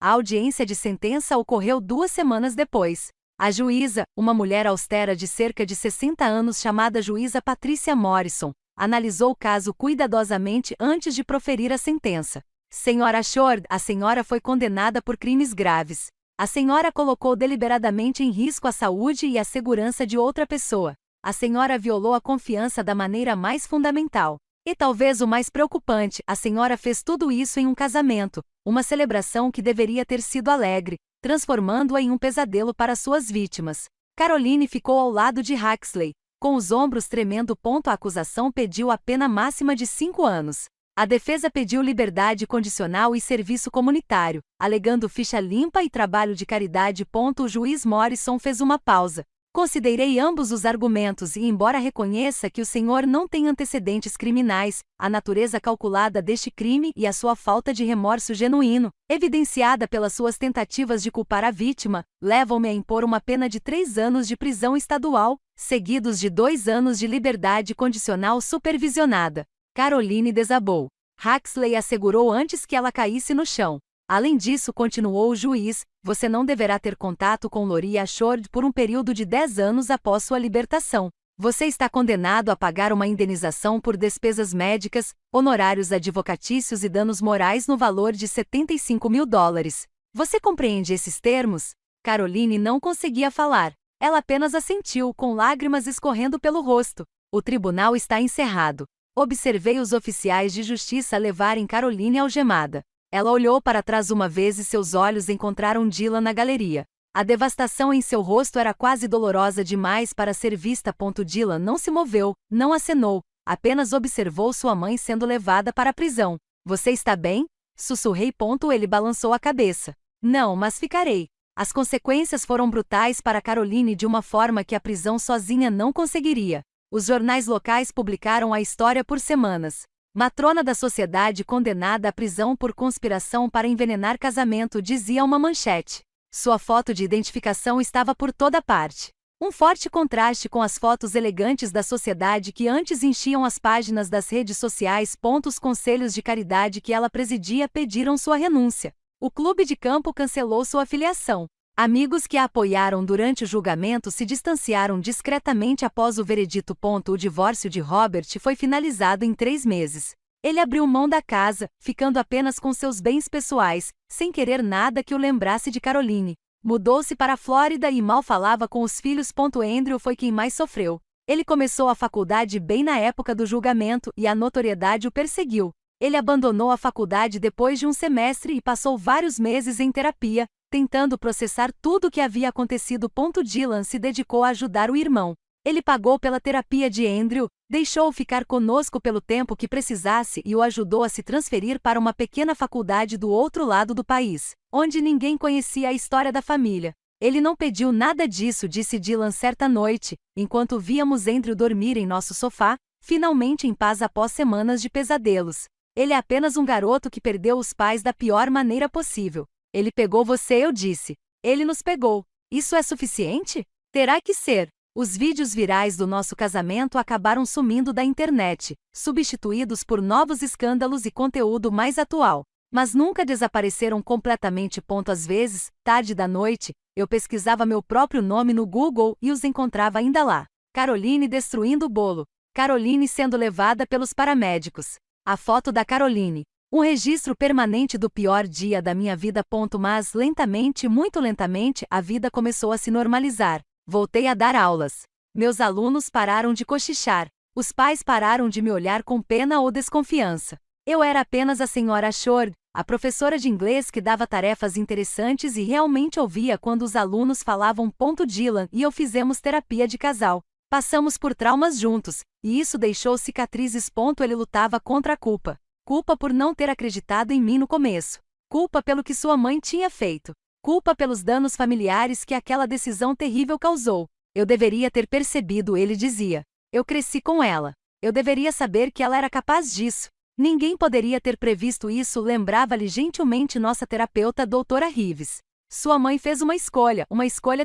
A audiência de sentença ocorreu 2 semanas depois. A juíza, uma mulher austera de cerca de 60 anos chamada juíza Patricia Morrison, analisou o caso cuidadosamente antes de proferir a sentença. Senhora Short, a senhora foi condenada por crimes graves. A senhora colocou deliberadamente em risco a saúde e a segurança de outra pessoa. A senhora violou a confiança da maneira mais fundamental. E talvez o mais preocupante, a senhora fez tudo isso em um casamento, uma celebração que deveria ter sido alegre, transformando-a em um pesadelo para suas vítimas. Caroline ficou ao lado de Huxley, com os ombros tremendo. A acusação pediu a pena máxima de 5 anos. A defesa pediu liberdade condicional e serviço comunitário, alegando ficha limpa e trabalho de caridade. O juiz Morrison fez uma pausa. Considerei ambos os argumentos e, embora reconheça que o senhor não tem antecedentes criminais, a natureza calculada deste crime e a sua falta de remorso genuíno, evidenciada pelas suas tentativas de culpar a vítima, levam-me a impor uma pena de 3 anos de prisão estadual, seguidos de 2 anos de liberdade condicional supervisionada. Caroline desabou. Huxley assegurou antes que ela caísse no chão. Além disso, continuou o juiz, você não deverá ter contato com Loria Short por um período de 10 anos após sua libertação. Você está condenado a pagar uma indenização por despesas médicas, honorários advocatícios e danos morais no valor de $75.000. Você compreende esses termos? Caroline não conseguia falar. Ela apenas assentiu, com lágrimas escorrendo pelo rosto. O tribunal está encerrado. Observei os oficiais de justiça levarem Caroline algemada. Ela olhou para trás uma vez e seus olhos encontraram Dylan na galeria. A devastação em seu rosto era quase dolorosa demais para ser vista. Dylan não se moveu, não acenou, apenas observou sua mãe sendo levada para a prisão. Você está bem? Sussurrei. Ele balançou a cabeça. Não, mas ficarei. As consequências foram brutais para Caroline de uma forma que a prisão sozinha não conseguiria. Os jornais locais publicaram a história por semanas. Matrona da sociedade condenada à prisão por conspiração para envenenar casamento, dizia uma manchete. Sua foto de identificação estava por toda parte. Um forte contraste com as fotos elegantes da sociedade que antes enchiam as páginas das redes sociais. Os conselhos de caridade que ela presidia pediram sua renúncia. O clube de campo cancelou sua filiação. Amigos que a apoiaram durante o julgamento se distanciaram discretamente após o veredito. O divórcio de Robert foi finalizado em 3 meses. Ele abriu mão da casa, ficando apenas com seus bens pessoais, sem querer nada que o lembrasse de Caroline. Mudou-se para a Flórida e mal falava com os filhos. Andrew foi quem mais sofreu. Ele começou a faculdade bem na época do julgamento e a notoriedade o perseguiu. Ele abandonou a faculdade depois de um semestre e passou vários meses em terapia, tentando processar tudo o que havia acontecido. Dylan se dedicou a ajudar o irmão. Ele pagou pela terapia de Andrew, deixou-o ficar conosco pelo tempo que precisasse e o ajudou a se transferir para uma pequena faculdade do outro lado do país, onde ninguém conhecia a história da família. Ele não pediu nada disso, disse Dylan certa noite, enquanto víamos Andrew dormir em nosso sofá, finalmente em paz após semanas de pesadelos. Ele é apenas um garoto que perdeu os pais da pior maneira possível. Ele pegou você, eu disse. Ele nos pegou. Isso é suficiente? Terá que ser. Os vídeos virais do nosso casamento acabaram sumindo da internet, substituídos por novos escândalos e conteúdo mais atual. Mas nunca desapareceram completamente. Às vezes, tarde da noite, eu pesquisava meu próprio nome no Google e os encontrava ainda lá. Caroline destruindo o bolo. Caroline sendo levada pelos paramédicos. A foto da Caroline. Um registro permanente do pior dia da minha vida. Mas lentamente, muito lentamente, a vida começou a se normalizar. Voltei a dar aulas. Meus alunos pararam de cochichar. Os pais pararam de me olhar com pena ou desconfiança. Eu era apenas a senhora Shore, a professora de inglês que dava tarefas interessantes e realmente ouvia quando os alunos falavam. Dylan e eu fizemos terapia de casal. Passamos por traumas juntos, e isso deixou cicatrizes. Ele lutava contra a culpa. Culpa por não ter acreditado em mim no começo. Culpa pelo que sua mãe tinha feito. Culpa pelos danos familiares que aquela decisão terrível causou. Eu deveria ter percebido, ele dizia. Eu cresci com ela. Eu deveria saber que ela era capaz disso. Ninguém poderia ter previsto isso, lembrava-lhe gentilmente nossa terapeuta, doutora Rives. Sua mãe fez uma escolha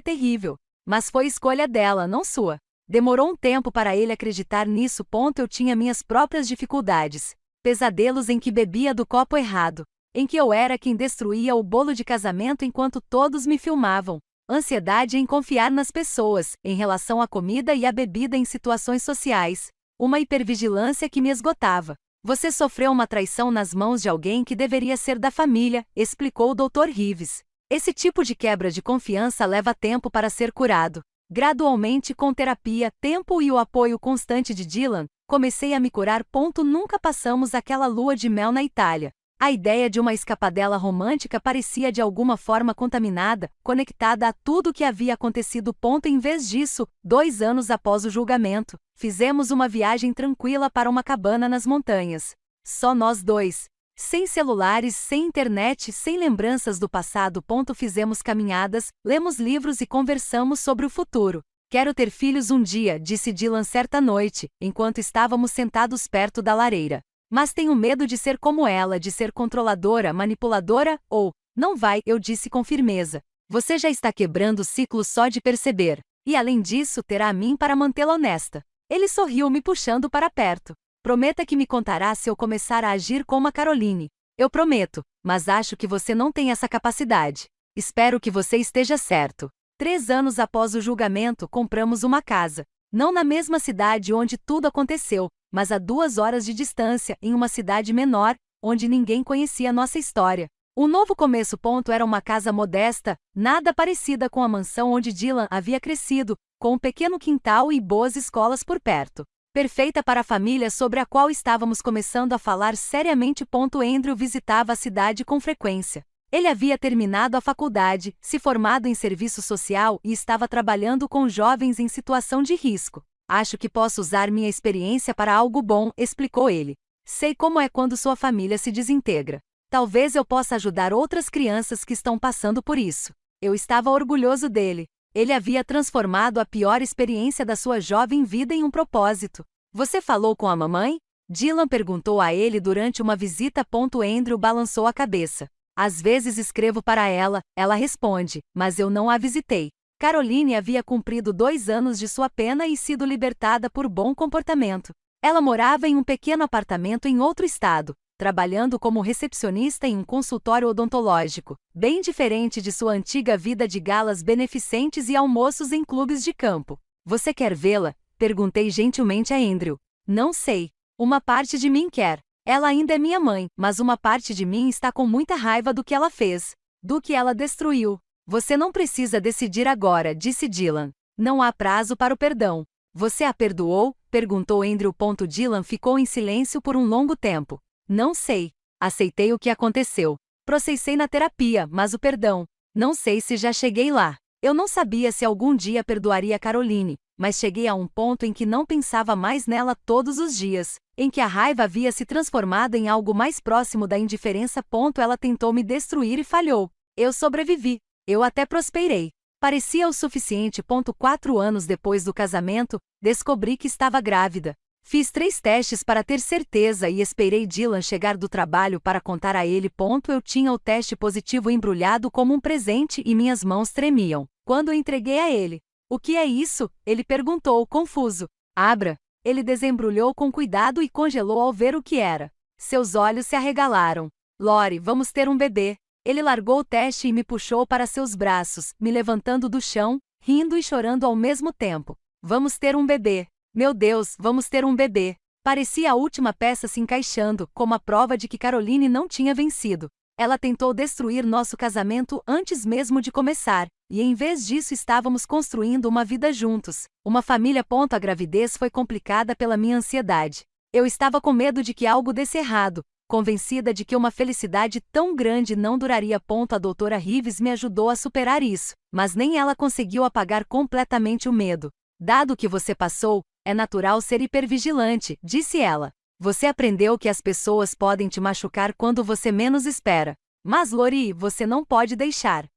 terrível. Mas foi escolha dela, não sua. Demorou um tempo para ele acreditar nisso. Eu tinha minhas próprias dificuldades. Pesadelos em que bebia do copo errado. Em que eu era quem destruía o bolo de casamento enquanto todos me filmavam. Ansiedade em confiar nas pessoas, em relação à comida e à bebida em situações sociais. Uma hipervigilância que me esgotava. Você sofreu uma traição nas mãos de alguém que deveria ser da família, explicou o Dr. Rives. Esse tipo de quebra de confiança leva tempo para ser curado. Gradualmente, com terapia, tempo e o apoio constante de Dylan, comecei a me curar. Nunca passamos aquela lua de mel na Itália. A ideia de uma escapadela romântica parecia de alguma forma contaminada, conectada a tudo o que havia acontecido. Em vez disso, 2 anos após o julgamento, fizemos uma viagem tranquila para uma cabana nas montanhas. Só nós dois. Sem celulares, sem internet, sem lembranças do passado. Fizemos caminhadas, lemos livros e conversamos sobre o futuro. Quero ter filhos um dia, disse Dylan certa noite, enquanto estávamos sentados perto da lareira. Mas tenho medo de ser como ela, de ser controladora, manipuladora, ou... Não vai, eu disse com firmeza. Você já está quebrando ciclos só de perceber. E além disso, terá a mim para mantê-la honesta. Ele sorriu, me puxando para perto. Prometa que me contará se eu começar a agir como a Caroline. Eu prometo, mas acho que você não tem essa capacidade. Espero que você esteja certo. 3 anos após o julgamento, compramos uma casa. Não na mesma cidade onde tudo aconteceu, mas a 2 horas de distância, em uma cidade menor, onde ninguém conhecia nossa história. Um novo começo. Era uma casa modesta, nada parecida com a mansão onde Dylan havia crescido, com um pequeno quintal e boas escolas por perto. Perfeita para a família sobre a qual estávamos começando a falar seriamente. Andrew visitava a cidade com frequência. Ele havia terminado a faculdade, se formado em serviço social e estava trabalhando com jovens em situação de risco. Acho que posso usar minha experiência para algo bom, explicou ele. Sei como é quando sua família se desintegra. Talvez eu possa ajudar outras crianças que estão passando por isso. Eu estava orgulhoso dele. Ele havia transformado a pior experiência da sua jovem vida em um propósito. Você falou com a mamãe? Dylan perguntou a ele durante uma visita. Andrew balançou a cabeça. Às vezes escrevo para ela, ela responde, mas eu não a visitei. Caroline havia cumprido 2 anos de sua pena e sido libertada por bom comportamento. Ela morava em um pequeno apartamento em outro estado, trabalhando como recepcionista em um consultório odontológico, bem diferente de sua antiga vida de galas beneficentes e almoços em clubes de campo. Você quer vê-la? Perguntei gentilmente a Andrew. Não sei. Uma parte de mim quer. Ela ainda é minha mãe, mas uma parte de mim está com muita raiva do que ela fez, do que ela destruiu. Você não precisa decidir agora, disse Dylan. Não há prazo para o perdão. Você a perdoou? Perguntou Andrew. Dylan ficou em silêncio por um longo tempo. Não sei. Aceitei o que aconteceu. Processei na terapia, mas o perdão. Não sei se já cheguei lá. Eu não sabia se algum dia perdoaria Caroline, mas cheguei a um ponto em que não pensava mais nela todos os dias, em que a raiva havia se transformado em algo mais próximo da indiferença. Ela tentou me destruir e falhou. Eu sobrevivi. Eu até prosperei. Parecia o suficiente. 4 anos depois do casamento, descobri que estava grávida. Fiz 3 testes para ter certeza e esperei Dylan chegar do trabalho para contar a ele. Eu tinha o teste positivo embrulhado como um presente e minhas mãos tremiam quando o entreguei a ele. O que é isso? Ele perguntou, confuso. Abra. Ele desembrulhou com cuidado e congelou ao ver o que era. Seus olhos se arregalaram. Lori, vamos ter um bebê. Ele largou o teste e me puxou para seus braços, me levantando do chão, rindo e chorando ao mesmo tempo. Vamos ter um bebê. Meu Deus, vamos ter um bebê. Parecia a última peça se encaixando, como a prova de que Caroline não tinha vencido. Ela tentou destruir nosso casamento antes mesmo de começar, e em vez disso estávamos construindo uma vida juntos, uma família. A gravidez foi complicada pela minha ansiedade. Eu estava com medo de que algo desse errado, convencida de que uma felicidade tão grande não duraria. A doutora Reeves me ajudou a superar isso, mas nem ela conseguiu apagar completamente o medo. Dado o que você passou, é natural ser hipervigilante, disse ela. Você aprendeu que as pessoas podem te machucar quando você menos espera. Mas Lori, você não pode deixar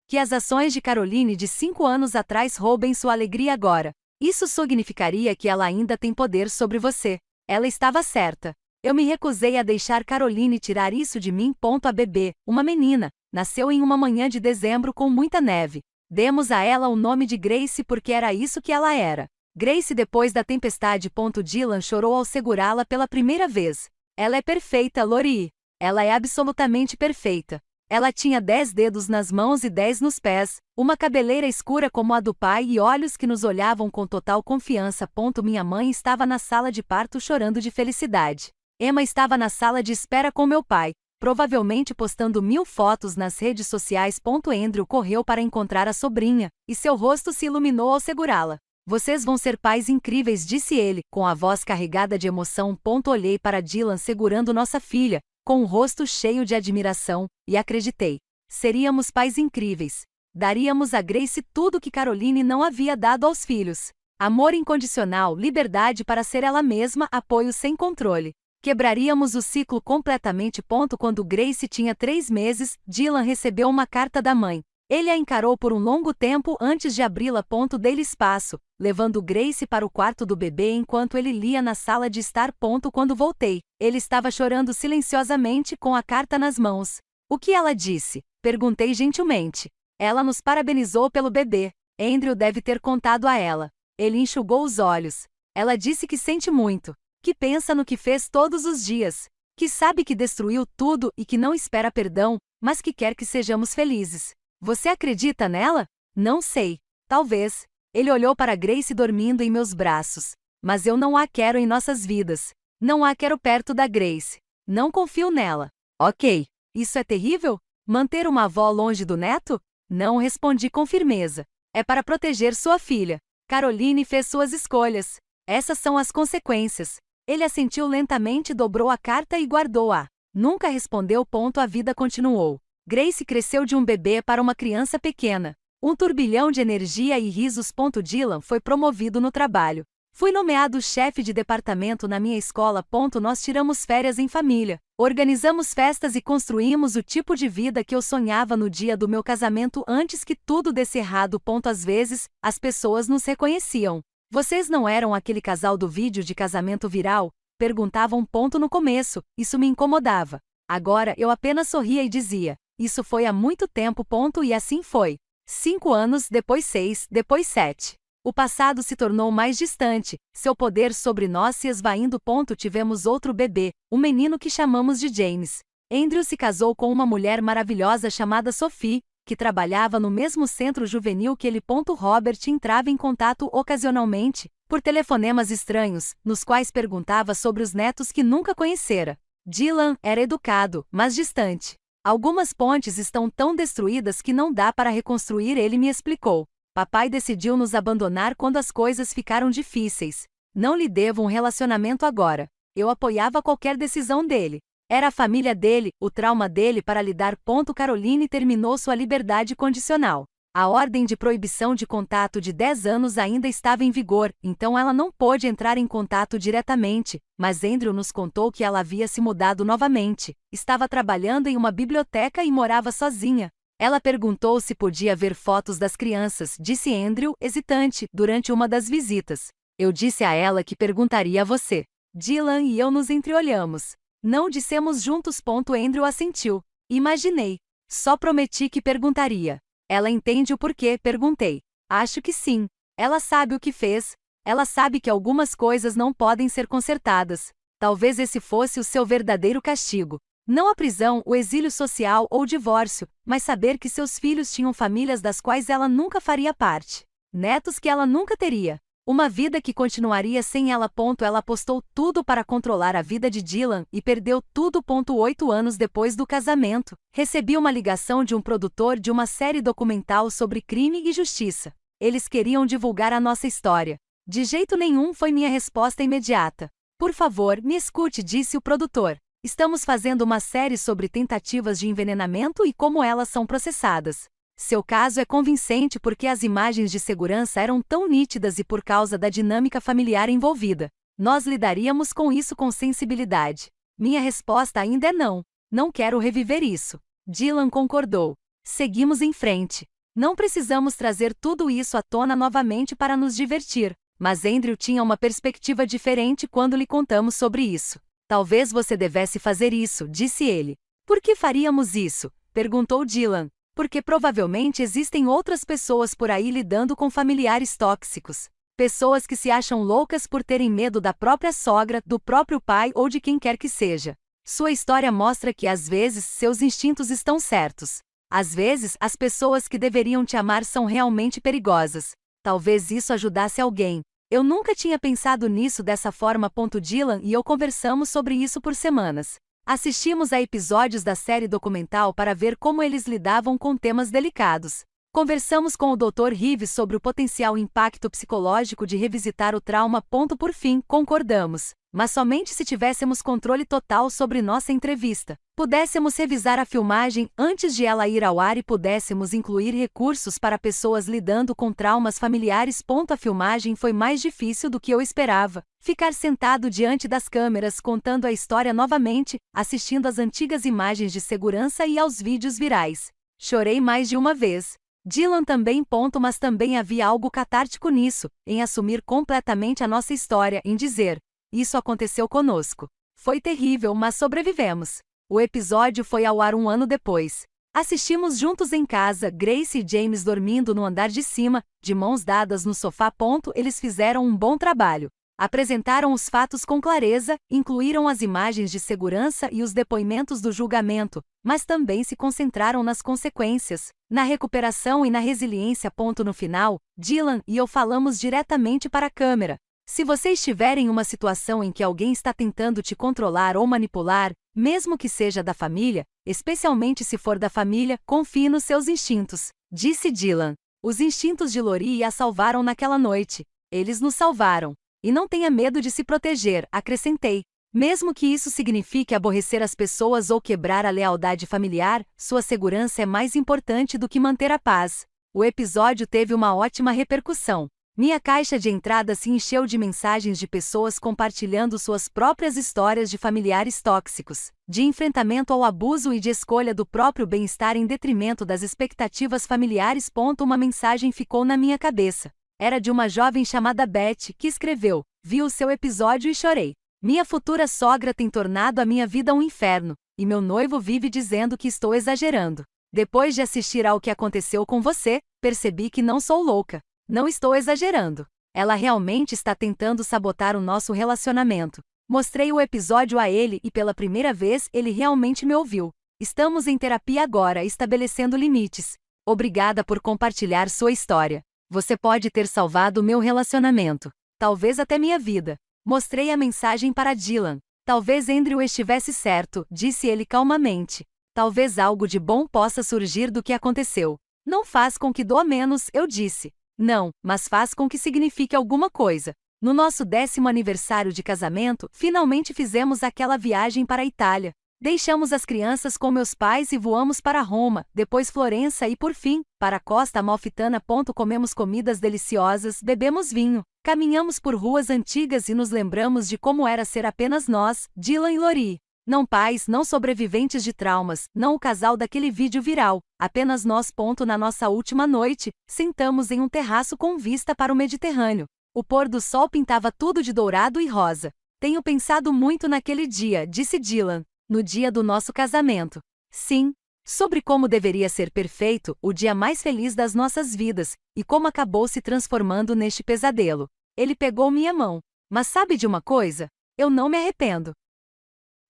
que as ações de Caroline de 5 anos atrás roubem sua alegria agora. Isso significaria que ela ainda tem poder sobre você. Ela estava certa. Eu me recusei a deixar Caroline tirar isso de mim. A bebê, uma menina, nasceu em uma manhã de dezembro com muita neve. Demos a ela o nome de Grace porque era isso que ela era. Grace depois da tempestade. Dylan chorou ao segurá-la pela primeira vez. Ela é perfeita, Lori. Ela é absolutamente perfeita. Ela tinha 10 dedos nas mãos e 10 nos pés, uma cabeleira escura como a do pai e olhos que nos olhavam com total confiança. Minha mãe estava na sala de parto chorando de felicidade. Emma estava na sala de espera com meu pai, provavelmente postando 1000 fotos nas redes sociais. Andrew correu para encontrar a sobrinha, e seu rosto se iluminou ao segurá-la. Vocês vão ser pais incríveis, disse ele, com a voz carregada de emoção. Olhei para Dylan segurando nossa filha, com o rosto cheio de admiração, e acreditei. Seríamos pais incríveis. Daríamos a Grace tudo que Caroline não havia dado aos filhos. Amor incondicional, liberdade para ser ela mesma, apoio sem controle. Quebraríamos o ciclo completamente. Quando Grace tinha 3 meses, Dylan recebeu uma carta da mãe. Ele a encarou por um longo tempo antes de abri-la. Dei-lhe espaço, levando Grace para o quarto do bebê enquanto ele lia na sala de estar. Quando voltei, ele estava chorando silenciosamente com a carta nas mãos. O que ela disse? Perguntei gentilmente. Ela nos parabenizou pelo bebê. Andrew deve ter contado a ela. Ele enxugou os olhos. Ela disse que sente muito, que pensa no que fez todos os dias, que sabe que destruiu tudo e que não espera perdão, mas que quer que sejamos felizes. Você acredita nela? Não sei. Talvez. Ele olhou para Grace dormindo em meus braços. Mas eu não a quero em nossas vidas. Não a quero perto da Grace. Não confio nela. Ok. Isso é terrível? Manter uma avó longe do neto? Não, respondi com firmeza. É para proteger sua filha. Caroline fez suas escolhas. Essas são as consequências. Ele assentiu lentamente, dobrou a carta e guardou-a. Nunca respondeu. A vida continuou. Grace cresceu de um bebê para uma criança pequena. Um turbilhão de energia e risos. Dylan foi promovido no trabalho. Fui nomeado chefe de departamento na minha escola. Nós tiramos férias em família. Organizamos festas e construímos o tipo de vida que eu sonhava no dia do meu casamento antes que tudo desse errado. Às vezes, as pessoas nos reconheciam. Vocês não eram aquele casal do vídeo de casamento viral? Perguntavam. No começo, isso me incomodava. Agora eu apenas sorria e dizia. Isso foi há muito tempo. E assim foi. 5 anos, depois 6, depois 7. O passado se tornou mais distante, seu poder sobre nós se esvaindo. Tivemos outro bebê, um menino que chamamos de James. Andrew se casou com uma mulher maravilhosa chamada Sophie, que trabalhava no mesmo centro juvenil que ele. Robert entrava em contato ocasionalmente, por telefonemas estranhos, nos quais perguntava sobre os netos que nunca conhecera. Dylan era educado, mas distante. Algumas pontes estão tão destruídas que não dá para reconstruir, ele me explicou. Papai decidiu nos abandonar quando as coisas ficaram difíceis. Não lhe devo um relacionamento agora. Eu apoiava qualquer decisão dele. Era a família dele, o trauma dele para lidar. Caroline terminou sua liberdade condicional. A ordem de proibição de contato de 10 anos ainda estava em vigor, então ela não pôde entrar em contato diretamente, mas Andrew nos contou que ela havia se mudado novamente, estava trabalhando em uma biblioteca e morava sozinha. Ela perguntou se podia ver fotos das crianças, disse Andrew, hesitante, durante uma das visitas. Eu disse a ela que perguntaria a você. Dylan e eu nos entreolhamos. Não dissemos juntos. Andrew assentiu. Imaginei. Só prometi que perguntaria. Ela entende o porquê? Perguntei. Acho que sim. Ela sabe o que fez. Ela sabe que algumas coisas não podem ser consertadas. Talvez esse fosse o seu verdadeiro castigo. Não a prisão, o exílio social ou o divórcio, mas saber que seus filhos tinham famílias das quais ela nunca faria parte. Netos que ela nunca teria. Uma vida que continuaria sem ela. Ela apostou tudo para controlar a vida de Dylan e perdeu tudo. 8 anos depois do casamento, recebi uma ligação de um produtor de uma série documental sobre crime e justiça. Eles queriam divulgar a nossa história. De jeito nenhum, foi minha resposta imediata. Por favor, me escute, disse o produtor. Estamos fazendo uma série sobre tentativas de envenenamento e como elas são processadas. Seu caso é convincente porque as imagens de segurança eram tão nítidas e por causa da dinâmica familiar envolvida. Nós lidaríamos com isso com sensibilidade. Minha resposta ainda é não. Não quero reviver isso. Dylan concordou. Seguimos em frente. Não precisamos trazer tudo isso à tona novamente para nos divertir. Mas Andrew tinha uma perspectiva diferente quando lhe contamos sobre isso. Talvez você devesse fazer isso, disse ele. Por que faríamos isso? Perguntou Dylan. Porque provavelmente existem outras pessoas por aí lidando com familiares tóxicos. Pessoas que se acham loucas por terem medo da própria sogra, do próprio pai ou de quem quer que seja. Sua história mostra que às vezes seus instintos estão certos. Às vezes as pessoas que deveriam te amar são realmente perigosas. Talvez isso ajudasse alguém. Eu nunca tinha pensado nisso dessa forma. Dylan e eu conversamos sobre isso por semanas. Assistimos a episódios da série documental para ver como eles lidavam com temas delicados. Conversamos com o Dr. Reeves sobre o potencial impacto psicológico de revisitar o trauma. Por fim, concordamos. Mas somente se tivéssemos controle total sobre nossa entrevista. Pudéssemos revisar a filmagem antes de ela ir ao ar e pudéssemos incluir recursos para pessoas lidando com traumas familiares. A filmagem foi mais difícil do que eu esperava. Ficar sentado diante das câmeras contando a história novamente, assistindo às antigas imagens de segurança e aos vídeos virais. Chorei mais de uma vez. Dylan também. Mas também havia algo catártico nisso, em assumir completamente a nossa história, em dizer: isso aconteceu conosco. Foi terrível, mas sobrevivemos. O episódio foi ao ar 1 ano depois. Assistimos juntos em casa, Grace e James dormindo no andar de cima, de mãos dadas no sofá. Eles fizeram um bom trabalho. Apresentaram os fatos com clareza, incluíram as imagens de segurança e os depoimentos do julgamento, mas também se concentraram nas consequências, na recuperação e na resiliência. No final, Dylan e eu falamos diretamente para a câmera. Se você estiver em uma situação em que alguém está tentando te controlar ou manipular, mesmo que seja da família, especialmente se for da família, confie nos seus instintos, disse Dylan. Os instintos de Lori a salvaram naquela noite. Eles nos salvaram. E não tenha medo de se proteger, acrescentei. Mesmo que isso signifique aborrecer as pessoas ou quebrar a lealdade familiar, sua segurança é mais importante do que manter a paz. O episódio teve uma ótima repercussão. Minha caixa de entrada se encheu de mensagens de pessoas compartilhando suas próprias histórias de familiares tóxicos, de enfrentamento ao abuso e de escolha do próprio bem-estar em detrimento das expectativas familiares. Uma mensagem ficou na minha cabeça. Era de uma jovem chamada Beth, que escreveu: vi o seu episódio e chorei. Minha futura sogra tem tornado a minha vida um inferno, e meu noivo vive dizendo que estou exagerando. Depois de assistir ao que aconteceu com você, percebi que não sou louca. Não estou exagerando. Ela realmente está tentando sabotar o nosso relacionamento. Mostrei o episódio a ele e pela primeira vez ele realmente me ouviu. Estamos em terapia agora, estabelecendo limites. Obrigada por compartilhar sua história. Você pode ter salvado meu relacionamento. Talvez até minha vida. Mostrei a mensagem para Dylan. Talvez Andrew estivesse certo, disse ele calmamente. Talvez algo de bom possa surgir do que aconteceu. Não faz com que doa menos, eu disse. Não, mas faz com que signifique alguma coisa. No nosso 10º aniversário de casamento, finalmente fizemos aquela viagem para a Itália. Deixamos as crianças com meus pais e voamos para Roma, depois Florença e por fim, para a Costa Amalfitana. Comemos comidas deliciosas, bebemos vinho, caminhamos por ruas antigas e nos lembramos de como era ser apenas nós, Dylan e Lori. Não pais, não sobreviventes de traumas, não o casal daquele vídeo viral, apenas nós. Na nossa última noite, sentamos em um terraço com vista para o Mediterrâneo. O pôr do sol pintava tudo de dourado e rosa. Tenho pensado muito naquele dia, disse Dylan, no dia do nosso casamento. Sim, sobre como deveria ser perfeito, o dia mais feliz das nossas vidas, e como acabou se transformando neste pesadelo. Ele pegou minha mão. Mas sabe de uma coisa? Eu não me arrependo.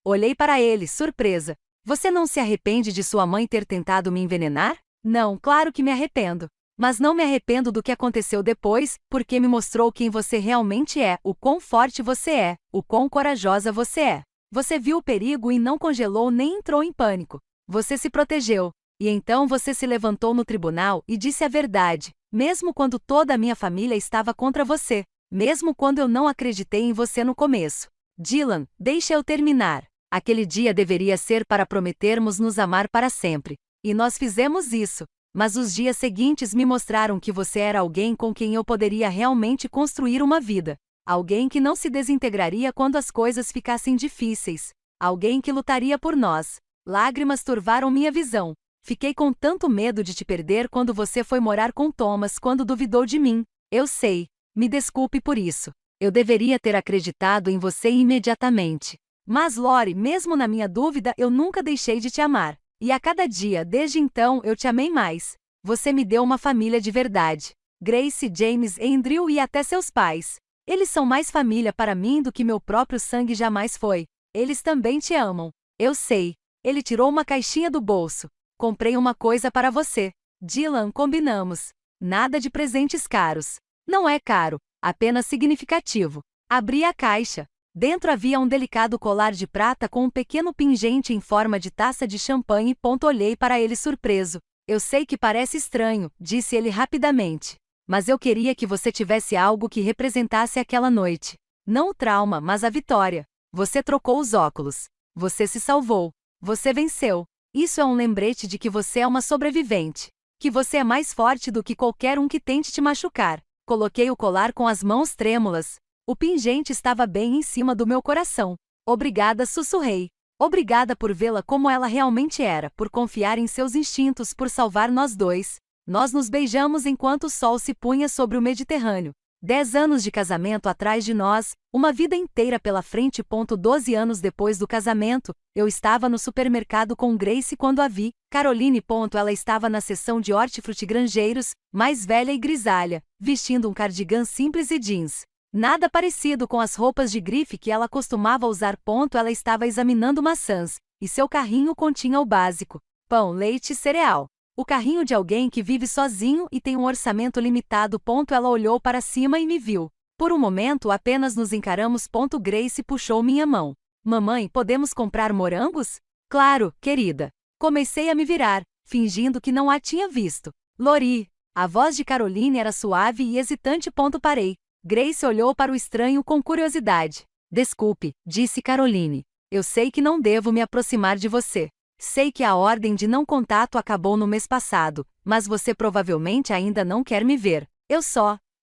Olhei para ele, surpresa. Você não se arrepende de sua mãe ter tentado me envenenar? Não, claro que me arrependo. Mas não me arrependo do que aconteceu depois, porque me mostrou quem você realmente é, o quão forte você é, o quão corajosa você é. Você viu o perigo e não congelou nem entrou em pânico. Você se protegeu. E então você se levantou no tribunal e disse a verdade, mesmo quando toda a minha família estava contra você, mesmo quando eu não acreditei em você no começo. Dylan, deixa eu terminar. Aquele dia deveria ser para prometermos nos amar para sempre. E nós fizemos isso. Mas os dias seguintes me mostraram que você era alguém com quem eu poderia realmente construir uma vida. Alguém que não se desintegraria quando as coisas ficassem difíceis. Alguém que lutaria por nós. Lágrimas turvaram minha visão. Fiquei com tanto medo de te perder quando você foi morar com Thomas, quando duvidou de mim. Eu sei. Me desculpe por isso. Eu deveria ter acreditado em você imediatamente. Mas Lori, mesmo na minha dúvida, eu nunca deixei de te amar. E a cada dia, desde então, eu te amei mais. Você me deu uma família de verdade. Grace, James, Andrew e até seus pais. Eles são mais família para mim do que meu próprio sangue jamais foi. Eles também te amam. Eu sei. Ele tirou uma caixinha do bolso. Comprei uma coisa para você. Dylan, combinamos. Nada de presentes caros. Não é caro, apenas significativo. Abri a caixa. Dentro havia um delicado colar de prata com um pequeno pingente em forma de taça de champanhe. Olhei para ele surpreso. Eu sei que parece estranho, disse ele rapidamente. Mas eu queria que você tivesse algo que representasse aquela noite. Não o trauma, mas a vitória. Você trocou os óculos. Você se salvou. Você venceu. Isso é um lembrete de que você é uma sobrevivente. Que você é mais forte do que qualquer um que tente te machucar. Coloquei o colar com as mãos trêmulas. O pingente estava bem em cima do meu coração. Obrigada, sussurrei. Obrigada por vê-la como ela realmente era, por confiar em seus instintos, por salvar nós dois. Nós nos beijamos enquanto o sol se punha sobre o Mediterrâneo. 10 anos de casamento atrás de nós, uma vida inteira pela frente. 12 anos depois do casamento, eu estava no supermercado com Grace quando a vi. Caroline. Ela estava na seção de hortifruti granjeiros, mais velha e grisalha, vestindo um cardigan simples e jeans. Nada parecido com as roupas de grife que ela costumava usar. Ela estava examinando maçãs, e seu carrinho continha o básico: pão, leite e cereal. O carrinho de alguém que vive sozinho e tem um orçamento limitado. Ela olhou para cima e me viu. Por um momento apenas nos encaramos. Grace puxou minha mão. Mamãe, podemos comprar morangos? Claro, querida. Comecei a me virar, fingindo que não a tinha visto. Lori. A voz de Caroline era suave e hesitante. Parei. Grace olhou para o estranho com curiosidade. Desculpe, disse Caroline. Eu sei que não devo me aproximar de você. Sei que a ordem de não contato acabou no mês passado, mas você provavelmente ainda não quer me ver.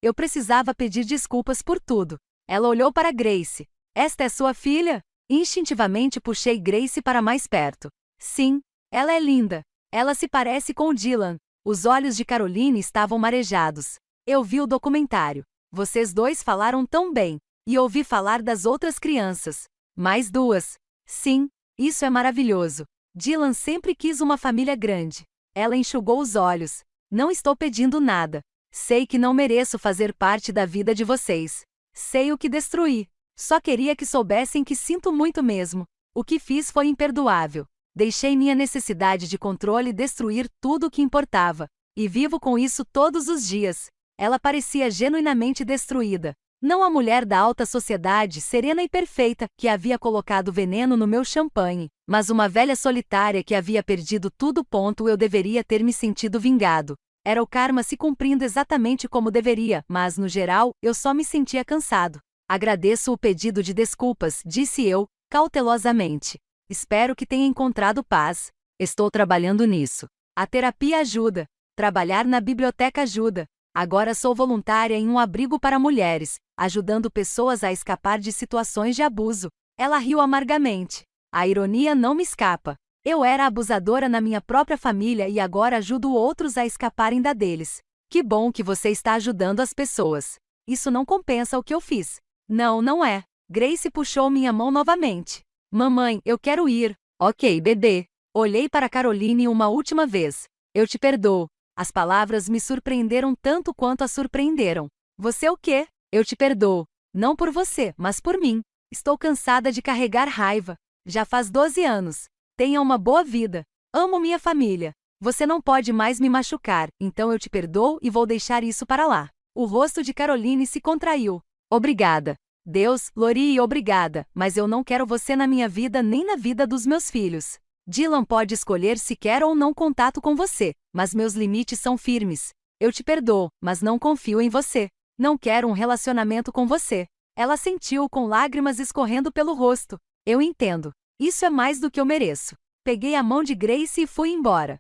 Eu precisava pedir desculpas por tudo. Ela olhou para Grace. Esta é sua filha? Instintivamente puxei Grace para mais perto. Sim, ela é linda. Ela se parece com o Dylan. Os olhos de Caroline estavam marejados. Eu vi o documentário. Vocês dois falaram tão bem. E ouvi falar das outras crianças. Mais 2. Sim, isso é maravilhoso. Dylan sempre quis uma família grande. Ela enxugou os olhos. Não estou pedindo nada. Sei que não mereço fazer parte da vida de vocês. Sei o que destruí. Só queria que soubessem que sinto muito mesmo. O que fiz foi imperdoável. Deixei minha necessidade de controle destruir tudo o que importava. E vivo com isso todos os dias. Ela parecia genuinamente destruída. Não a mulher da alta sociedade, serena e perfeita, que havia colocado veneno no meu champanhe, mas uma velha solitária que havia perdido tudo. Eu deveria ter me sentido vingado. Era o karma se cumprindo exatamente como deveria, mas no geral, eu só me sentia cansado. Agradeço o pedido de desculpas, disse eu, cautelosamente. Espero que tenha encontrado paz. Estou trabalhando nisso. A terapia ajuda. Trabalhar na biblioteca ajuda. Agora sou voluntária em um abrigo para mulheres, ajudando pessoas a escapar de situações de abuso. Ela riu amargamente. A ironia não me escapa. Eu era abusadora na minha própria família e agora ajudo outros a escaparem da deles. Que bom que você está ajudando as pessoas. Isso não compensa o que eu fiz. Não, não é. Grace puxou minha mão novamente. Mamãe, eu quero ir. Ok, bebê. Olhei para Caroline uma última vez. Eu te perdoo. As palavras me surpreenderam tanto quanto a surpreenderam. Você o quê? Eu te perdoo. Não por você, mas por mim. Estou cansada de carregar raiva. Já faz 12 anos. Tenha uma boa vida. Amo minha família. Você não pode mais me machucar, então eu te perdoo e vou deixar isso para lá. O rosto de Caroline se contraiu. Obrigada. Deus, Lori, obrigada, mas eu não quero você na minha vida nem na vida dos meus filhos. Dylan pode escolher se quer ou não contato com você, mas meus limites são firmes. Eu te perdoo, mas não confio em você. Não quero um relacionamento com você. Ela sentiu com lágrimas escorrendo pelo rosto. Eu entendo. Isso é mais do que eu mereço. Peguei a mão de Grace e fui embora.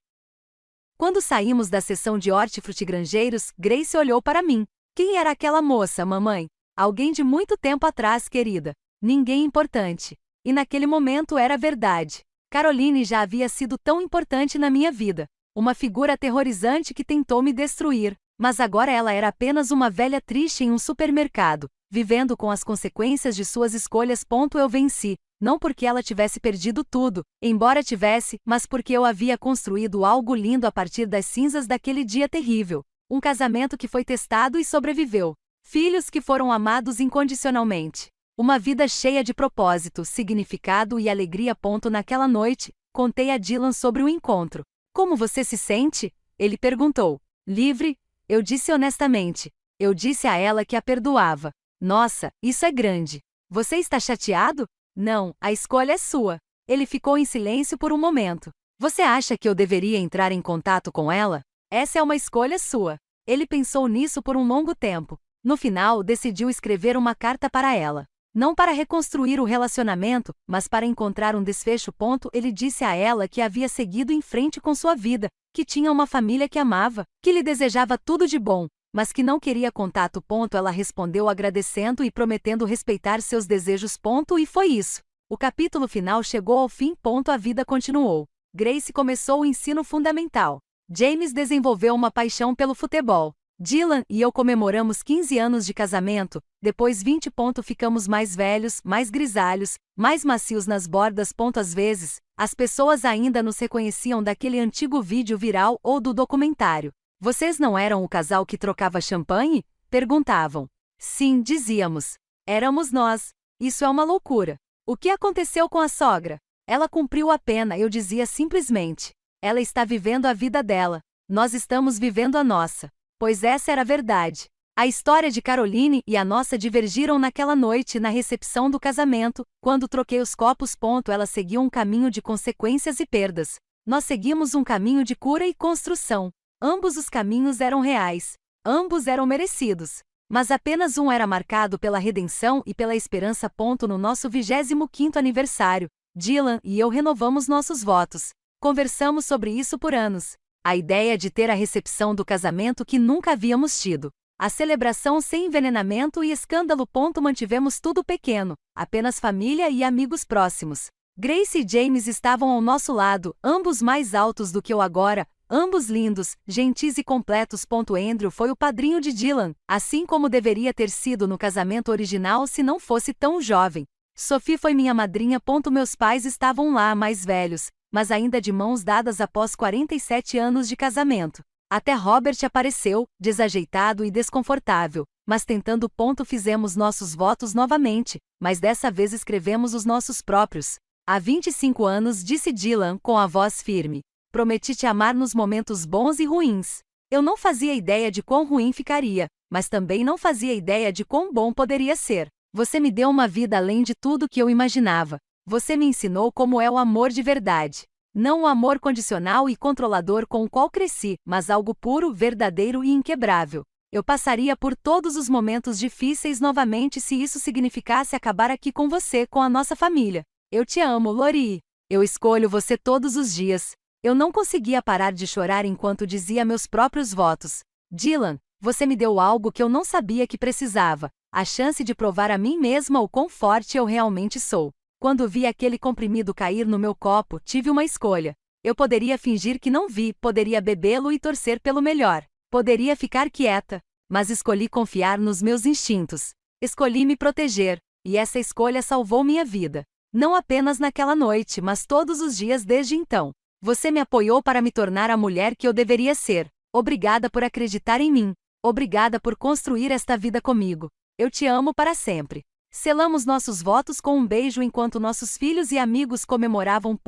Quando saímos da sessão de hortifrutigranjeiros, Grace olhou para mim. Quem era aquela moça, mamãe? Alguém de muito tempo atrás, querida. Ninguém importante. E naquele momento era verdade. Caroline já havia sido tão importante na minha vida. Uma figura aterrorizante que tentou me destruir. Mas agora ela era apenas uma velha triste em um supermercado, vivendo com as consequências de suas escolhas. Eu venci. Não porque ela tivesse perdido tudo, embora tivesse, mas porque eu havia construído algo lindo a partir das cinzas daquele dia terrível. Um casamento que foi testado e sobreviveu. Filhos que foram amados incondicionalmente. Uma vida cheia de propósito, significado e alegria. Naquela noite, contei a Dylan sobre o encontro. Como você se sente? Ele perguntou. Livre? Eu disse honestamente. Eu disse a ela que a perdoava. Nossa, isso é grande. Você está chateado? Não, a escolha é sua. Ele ficou em silêncio por um momento. Você acha que eu deveria entrar em contato com ela? Essa é uma escolha sua. Ele pensou nisso por um longo tempo. No final, decidiu escrever uma carta para ela. Não para reconstruir o relacionamento, mas para encontrar um desfecho. Ele disse a ela que havia seguido em frente com sua vida, que tinha uma família que amava, que lhe desejava tudo de bom, mas que não queria contato. Ela respondeu agradecendo e prometendo respeitar seus desejos. E foi isso. O capítulo final chegou ao fim. A vida continuou. Grace começou o ensino fundamental. James desenvolveu uma paixão pelo futebol. Dylan e eu comemoramos 15 anos de casamento, depois 20. Ficamos mais velhos, mais grisalhos, mais macios nas bordas. Às vezes, as pessoas ainda nos reconheciam daquele antigo vídeo viral ou do documentário. Vocês não eram o casal que trocava champanhe? Perguntavam. Sim, dizíamos. Éramos nós. Isso é uma loucura. O que aconteceu com a sogra? Ela cumpriu a pena. Eu dizia simplesmente. Ela está vivendo a vida dela. Nós estamos vivendo a nossa. Pois essa era a verdade. A história de Caroline e a nossa divergiram naquela noite na recepção do casamento, quando troquei os copos. Ela seguiu um caminho de consequências e perdas. Nós seguimos um caminho de cura e construção. Ambos os caminhos eram reais. Ambos eram merecidos. Mas apenas um era marcado pela redenção e pela esperança. No nosso 25º aniversário, Dylan e eu renovamos nossos votos. Conversamos sobre isso por anos. A ideia de ter a recepção do casamento que nunca havíamos tido. A celebração sem envenenamento e escândalo. Mantivemos tudo pequeno, apenas família e amigos próximos. Grace e James estavam ao nosso lado, ambos mais altos do que eu agora, ambos lindos, gentis e completos. Andrew foi o padrinho de Dylan, assim como deveria ter sido no casamento original se não fosse tão jovem. Sophie foi minha madrinha. Meus pais estavam lá mais velhos, mas ainda de mãos dadas após 47 anos de casamento. Até Robert apareceu, desajeitado e desconfortável, mas tentando. Fizemos nossos votos novamente, mas dessa vez escrevemos os nossos próprios. Há 25 anos, disse Dylan com a voz firme. Prometi te amar nos momentos bons e ruins. Eu não fazia ideia de quão ruim ficaria, mas também não fazia ideia de quão bom poderia ser. Você me deu uma vida além de tudo que eu imaginava. Você me ensinou como é o amor de verdade. Não o amor condicional e controlador com o qual cresci, mas algo puro, verdadeiro e inquebrável. Eu passaria por todos os momentos difíceis novamente se isso significasse acabar aqui com você, com a nossa família. Eu te amo, Lori. Eu escolho você todos os dias. Eu não conseguia parar de chorar enquanto dizia meus próprios votos. Dylan, você me deu algo que eu não sabia que precisava. A chance de provar a mim mesma o quão forte eu realmente sou. Quando vi aquele comprimido cair no meu copo, tive uma escolha. Eu poderia fingir que não vi, poderia bebê-lo e torcer pelo melhor. Poderia ficar quieta. mas escolhi confiar nos meus instintos. Escolhi me proteger, e essa escolha salvou minha vida. Não apenas naquela noite, mas todos os dias desde então. Você me apoiou para me tornar a mulher que eu deveria ser. Obrigada por acreditar em mim. Obrigada por construir esta vida comigo. Eu te amo para sempre. Selamos nossos votos com um beijo enquanto nossos filhos e amigos comemoravam.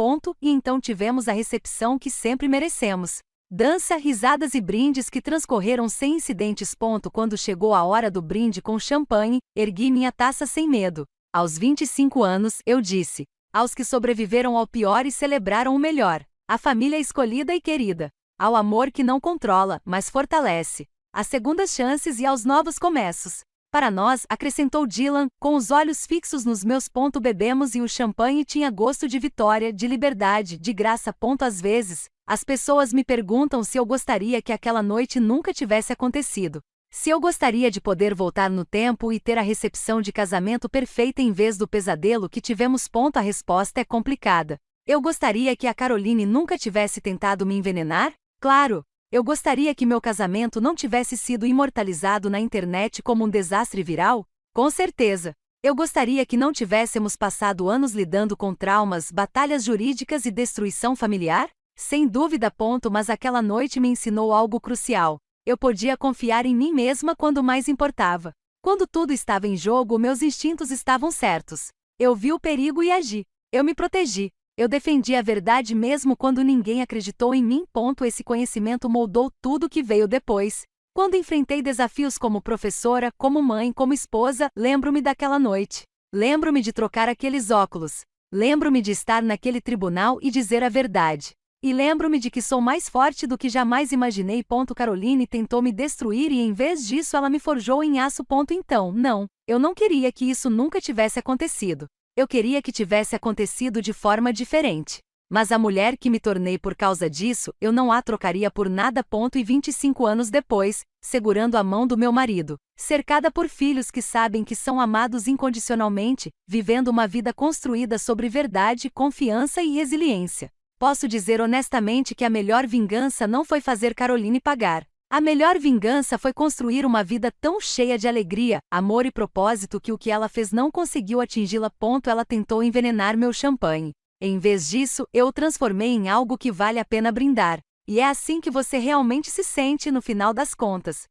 E então tivemos a recepção que sempre merecemos. Dança, risadas e brindes que transcorreram sem incidentes. Quando chegou a hora do brinde com champanhe, ergui minha taça sem medo. Aos 25 anos, eu disse. Aos que sobreviveram ao pior e celebraram o melhor. À família escolhida e querida. Ao amor que não controla, mas fortalece. Às segundas chances e aos novos começos. Para nós, acrescentou Dylan, com os olhos fixos nos meus. Bebemos e o champanhe tinha gosto de vitória, de liberdade, de graça. Às vezes, as pessoas me perguntam se eu gostaria que aquela noite nunca tivesse acontecido. Se eu gostaria de poder voltar no tempo e ter a recepção de casamento perfeita em vez do pesadelo que tivemos. A resposta é complicada. Eu gostaria que a Caroline nunca tivesse tentado me envenenar? Claro! Eu gostaria que meu casamento não tivesse sido imortalizado na internet como um desastre viral? Com certeza. Eu gostaria que não tivéssemos passado anos lidando com traumas, batalhas jurídicas e destruição familiar? Sem dúvida. Mas aquela noite me ensinou algo crucial. Eu podia confiar em mim mesma quando mais importava. Quando tudo estava em jogo, meus instintos estavam certos. Eu vi o perigo e agi. Eu me protegi. Eu defendi a verdade mesmo quando ninguém acreditou em mim. Esse conhecimento moldou tudo o que veio depois. Quando enfrentei desafios como professora, como mãe, como esposa, lembro-me daquela noite. Lembro-me de trocar aqueles óculos. Lembro-me de estar naquele tribunal e dizer a verdade. E lembro-me de que sou mais forte do que jamais imaginei. Caroline tentou me destruir e em vez disso ela me forjou em aço. Então, não, eu não queria que isso nunca tivesse acontecido. Eu queria que tivesse acontecido de forma diferente. Mas a mulher que me tornei por causa disso, eu não a trocaria por nada. E 25 anos depois, segurando a mão do meu marido, cercada por filhos que sabem que são amados incondicionalmente, vivendo uma vida construída sobre verdade, confiança e resiliência. Posso dizer honestamente que a melhor vingança não foi fazer Caroline pagar. A melhor vingança foi construir uma vida tão cheia de alegria, amor e propósito que o que ela fez não conseguiu atingi-la. Ela tentou envenenar meu champanhe. Em vez disso, eu o transformei em algo que vale a pena brindar. E é assim que você realmente se sente no final das contas.